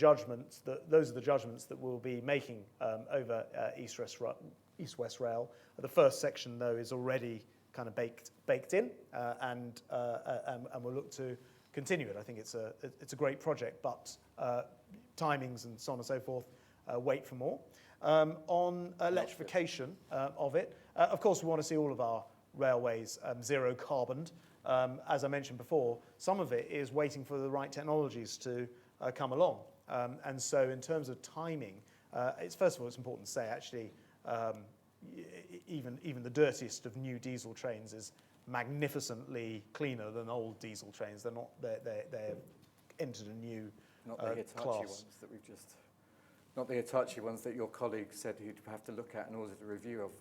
judgments that we'll be making over East-West Rail. The first section, though, is already kind of baked in, and we'll look to continue it. I think it's a great project, but timings and so on and so forth wait for more. On electrification of it, of course, we want to see all of our railways zero carboned. As I mentioned before, some of it is waiting for the right technologies to come along. And so in terms of timing, first of all, it's important to say, actually, even the dirtiest of new diesel trains is magnificently cleaner than old diesel trains. They're entered a new
Not the Hitachi
class.
ones that we've just... Not the Hitachi ones that your colleague said you'd have to look at in order to review of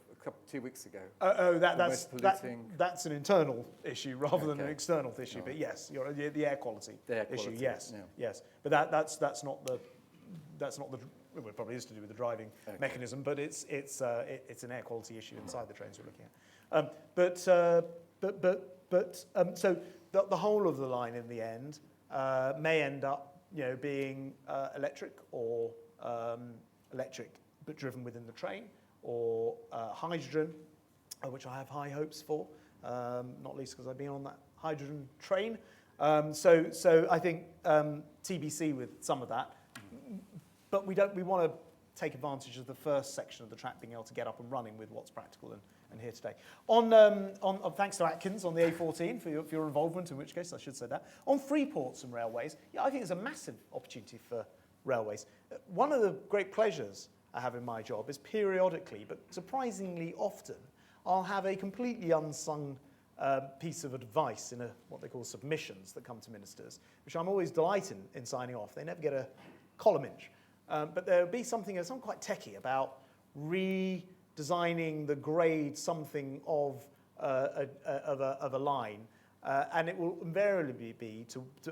2 weeks ago.
That's an internal issue rather than an external issue. But yes, the air quality issue. Yes, yes. But that's not the well, it probably is to do with the driving mechanism, but it's an air quality issue inside the trains we're looking at. So the whole of the line in the end may end up being electric or electric but driven within the train, or hydrogen, which I have high hopes for, not least because I've been on that hydrogen train. So I think TBC with some of that, but we want to take advantage of the first section of the track being able to get up and running with what's practical and here today. On thanks to Atkins on the A14 for your involvement, in which case I should say that. On freeports and railways, I think there's a massive opportunity for railways. One of the great pleasures I have in my job is periodically, but surprisingly often, I'll have a completely unsung piece of advice in what they call submissions that come to ministers, which I'm always delighted in signing off. They never get a column inch. But there will be something quite techie about redesigning the grade something of a line, and it will invariably be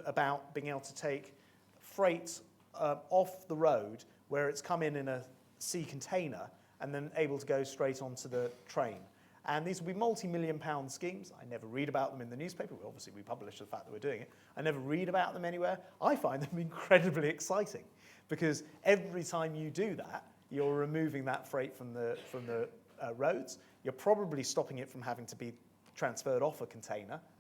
about being able to take freight off the road where it's come in a sea container and then able to go straight onto the train. And these will be multi-million-pound schemes. I never read about them in the newspaper. Obviously, we publish the fact that we're doing it. I never read about them anywhere. I find them incredibly exciting because every time you do that, you're removing that freight from the roads. You're probably stopping it from having to be transferred off a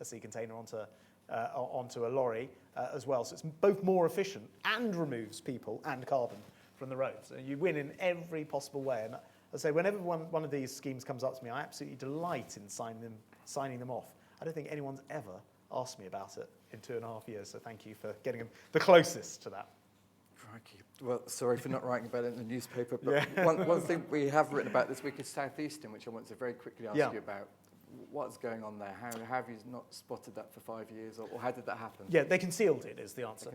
sea container, onto a lorry as well. So it's both more efficient and removes people and carbon from the road. So you win in every possible way. And I say, whenever one of these schemes comes up to me, I absolutely delight in signing them off. I don't think anyone's ever asked me about it in 2.5 years, so thank you for getting them the closest to that.
Crikey. Well, sorry for not writing about it in the newspaper, but one thing we have written about this week is South Eastern, which I want to very quickly ask you about. What's going on there? How have you not spotted that for 5 years, or how did that happen?
Yeah, they concealed it, is the answer.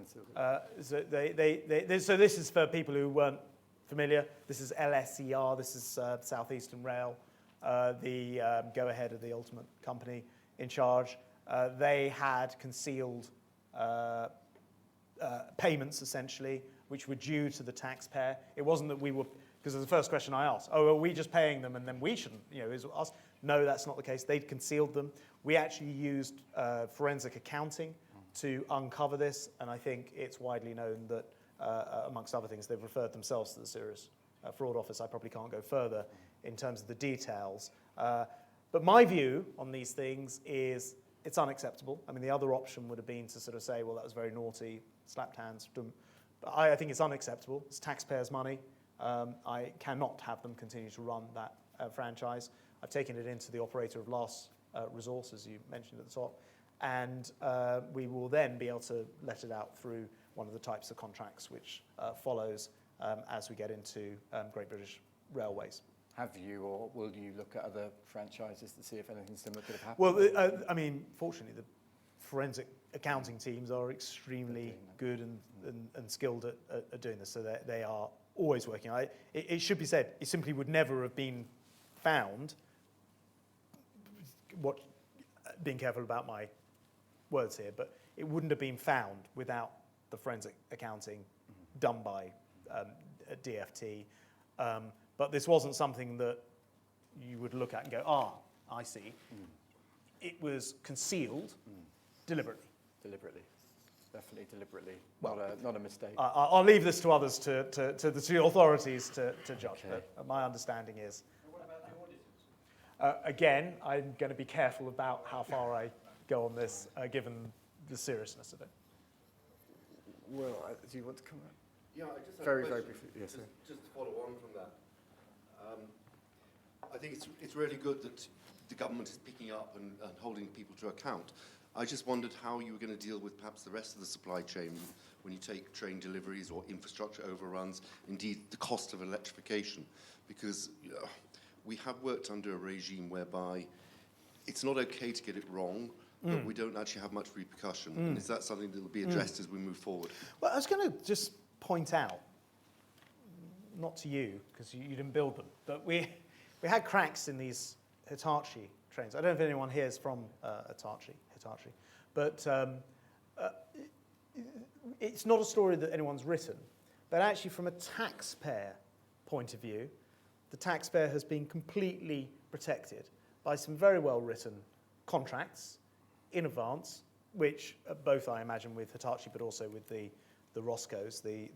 So this is for people who weren't familiar. This is LSER, this is South Eastern Rail, the go-ahead of the ultimate company in charge. They had concealed payments, essentially, which were due to the taxpayer. It wasn't that we were, because the first question I asked, are we just paying them and then we shouldn't, is us? No, that's not the case. They'd concealed them. We actually used forensic accounting to uncover this, and I think it's widely known that, amongst other things, they've referred themselves to the Serious Fraud Office. I probably can't go further in terms of the details. But my view on these things is it's unacceptable. I mean, the other option would have been to sort of say, well, that was very naughty, slapped hands. But I think it's unacceptable. It's taxpayers' money. I cannot have them continue to run that franchise. I've taken it into the operator of last resource, as you mentioned at the top, and we will then be able to let it out through one of the types of contracts which follows as we get into Great British Railways.
Have you, or will you look at other franchises to see if anything similar could have happened?
Well, I mean, fortunately, the forensic accounting teams are extremely good and skilled at doing this, so they are always working. It should be said, it simply would never have been found, being careful about my words here, but it wouldn't have been found without the forensic accounting done by DFT. But this wasn't something that you would look at and go, I see. It was concealed deliberately.
definitely deliberately, not a mistake.
I'll leave this to others, to the authorities to judge.
Okay.
But my understanding is. And what about the auditors? Again, I'm going to be careful about how far I go on this, given the seriousness of it.
Well, do you want to come out?
Yeah, I just have
Very,
a
very
question,
briefly. Yes, sir.
just to follow on from that. I think it's really good that the government is picking up and holding people to account. I just wondered how you were going to deal with perhaps the rest of the supply chain when you take train deliveries or infrastructure overruns, indeed the cost of electrification, because we have worked under a regime whereby it's not okay to get it wrong, but we don't actually have much repercussion. And is that something that will be addressed as we move forward?
Well, I was going to just point out, not to you, because you didn't build them, but we had cracks in these Hitachi trains. I don't know if anyone here is from Hitachi, but it's not a story that anyone's written, but actually from a taxpayer point of view, the taxpayer has been completely protected by some very well-written contracts in advance, which both I imagine with Hitachi, but also with the Roscoes, the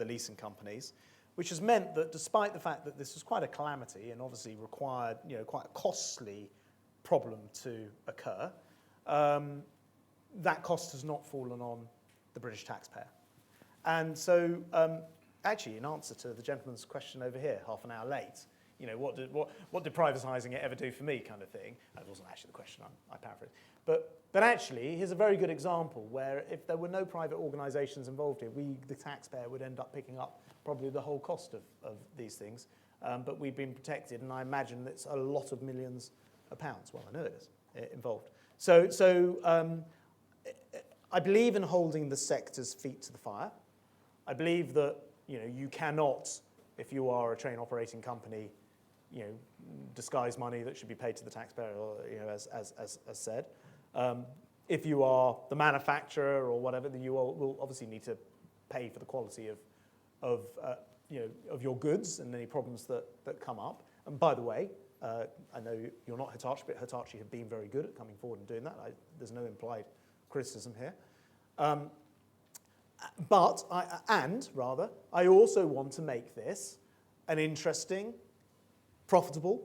leasing companies, which has meant that despite the fact that this was quite a calamity and obviously required, quite a costly problem to occur, that cost has not fallen on the British taxpayer. And so, actually, in answer to the gentleman's question over here, half an hour late, what did privatising it ever do for me, kind of thing? That wasn't actually the question. I paraphrased. But actually, here's a very good example where if there were no private organisations involved here, the taxpayer, would end up picking up probably the whole cost of these things. But we've been protected, and I imagine it's a lot of millions of pounds. Well, I know it is involved. So I believe in holding the sector's feet to the fire. I believe that you cannot, if you are a train operating company, disguise money that should be paid to the taxpayer, or, as said. If you are the manufacturer or whatever, then you will obviously need to pay for the quality of your goods and any problems that come up. And by the way, I know you're not Hitachi, but Hitachi have been very good at coming forward and doing that. There's no implied criticism here. But I also want to make this an interesting, profitable,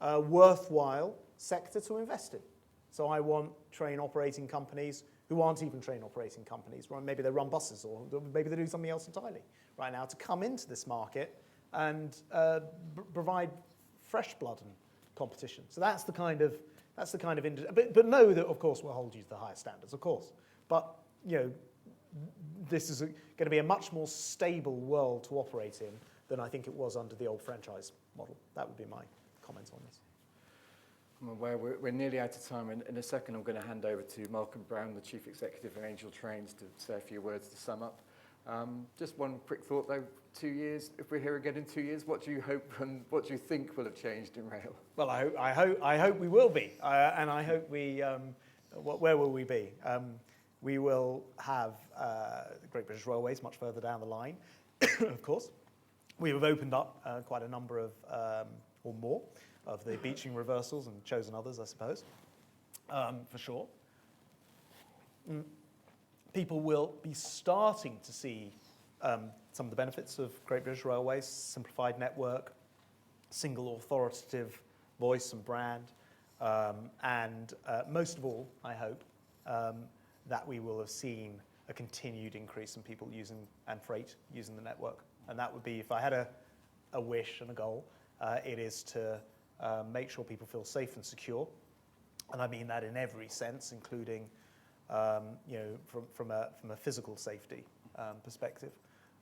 worthwhile sector to invest in. So I want train operating companies who aren't even train operating companies, right? Maybe they run buses, or maybe they do something else entirely right now, to come into this market and provide fresh blood and competition. So that's the kind of industry. But know that, of course, we'll hold you to the highest standards, of course. But this is going to be a much more stable world to operate in than I think it was under the old franchise model. That would be my comments on this.
I'm aware we're nearly out of time. In a second, I'm going to hand over to Malcolm Brown, the Chief Executive of Angel Trains, to say a few words to sum up. Just one quick thought, though. 2 years, if we're here again in 2 years, what do you hope and what do you think will have changed in rail?
Well, I hope we will be. And I hope where will we be? We will have Great British Railways much further down the line, of course. We have opened up quite a number of, or more, of the beaching reversals and chosen others, I suppose, for sure. People will be starting to see some of the benefits of Great British Railways, simplified network, single authoritative voice and brand, and most of all, I hope, that we will have seen a continued increase in people using, and freight using the network. And that would be, if I had a wish and a goal, it is to make sure people feel safe and secure. And I mean that in every sense, including from a physical safety perspective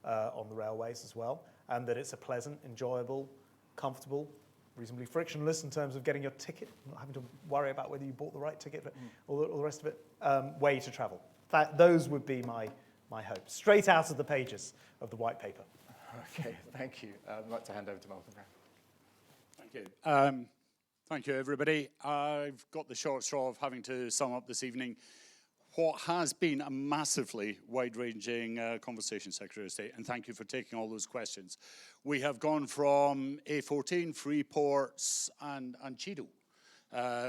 on the railways as well. And that it's a pleasant, enjoyable, comfortable, reasonably frictionless in terms of getting your ticket, not having to worry about whether you bought the right ticket, all the rest of it, way to travel. Those would be my hopes, straight out of the pages of the white paper.
Okay, thank you. I'd like to hand over to Malcolm Brown.
Thank you. Thank you, everybody. I've got the short straw of having to sum up this evening what has been a massively wide-ranging conversation, Secretary of State, and thank you for taking all those questions. We have gone from A14, Freeports, and Cheadle.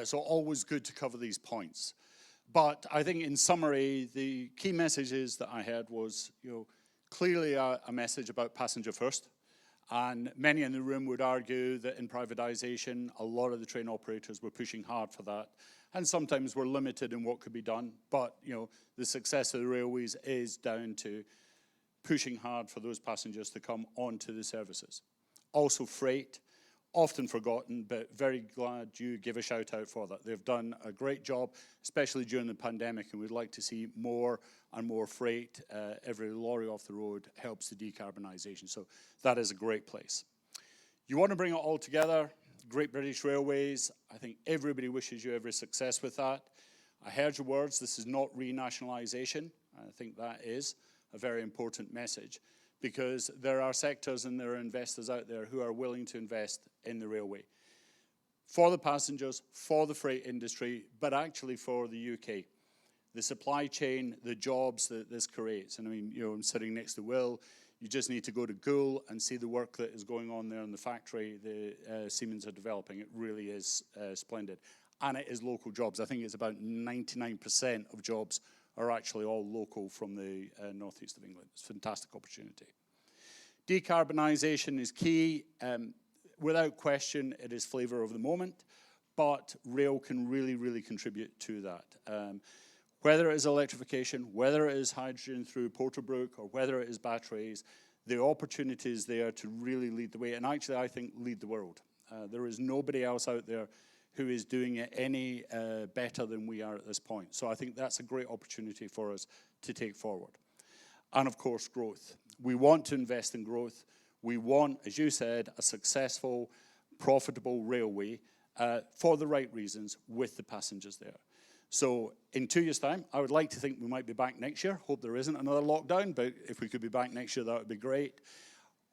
So always good to cover these points. But I think in summary, the key messages that I heard was, clearly a message about passenger first. And many in the room would argue that in privatisation, a lot of the train operators were pushing hard for that. And sometimes were limited in what could be done. But, the success of the railways is down to pushing hard for those passengers to come onto the services. Also freight, often forgotten, but very glad you give a shout out for that. They've done a great job, especially during the pandemic, and we'd like to see more and more freight. Every lorry off the road helps the decarbonisation, so that is a great place. You want to bring it all together, Great British Railways, I think everybody wishes you every success with that. I heard your words, this is not renationalisation. I think that is a very important message, because there are sectors and there are investors out there who are willing to invest in the railway for the passengers, for the freight industry, but actually for the UK. The supply chain, the jobs that this creates. And I mean, I'm sitting next to Will. You just need to go to Goole and see the work that is going on there in the factory the Siemens are developing. It really is splendid. And it is local jobs. I think it's about 99% of jobs are actually all local from the northeast of England. It's a fantastic opportunity. Decarbonisation is key. Without question, it is flavour of the moment, but rail can really, really contribute to that. Whether it is electrification, whether it is hydrogen through Porterbrook, or whether it is batteries, the opportunity is there to really lead the way, and actually I think lead the world. There is nobody else out there who is doing it any better than we are at this point. So I think that's a great opportunity for us to take forward. And of course, growth. We want to invest in growth. We want, as you said, a successful, profitable railway for the right reasons with the passengers there. So in 2 years' time, I would like to think we might be back next year. Hope there isn't another lockdown, but if we could be back next year, that would be great.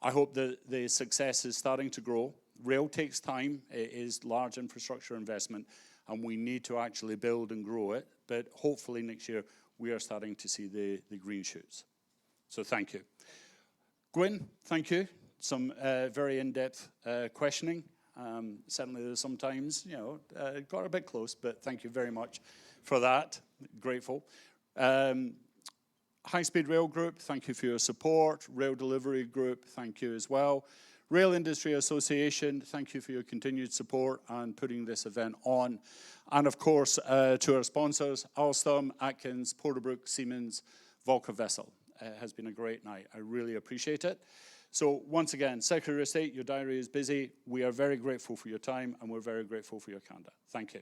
I hope that the success is starting to grow. Rail takes time. It is large infrastructure investment, and we need to actually build and grow it. But hopefully next year, we are starting to see the green shoots. So thank you. Gwyn, thank you. Some very in-depth questioning. Certainly there's sometimes, got a bit close, but thank you very much for that. Grateful. High Speed Rail Group, thank you for your support. Rail Delivery Group, thank you as well. Rail Industry Association, thank you for your continued support and putting this event on. And of course, to our sponsors, Alstom, Atkins, Porterbrook, Siemens, Volker Vessel. It has been a great night. I really appreciate it. So once again, Secretary of State, your diary is busy. We are very grateful for your time, and we're very grateful for your candor. Thank you.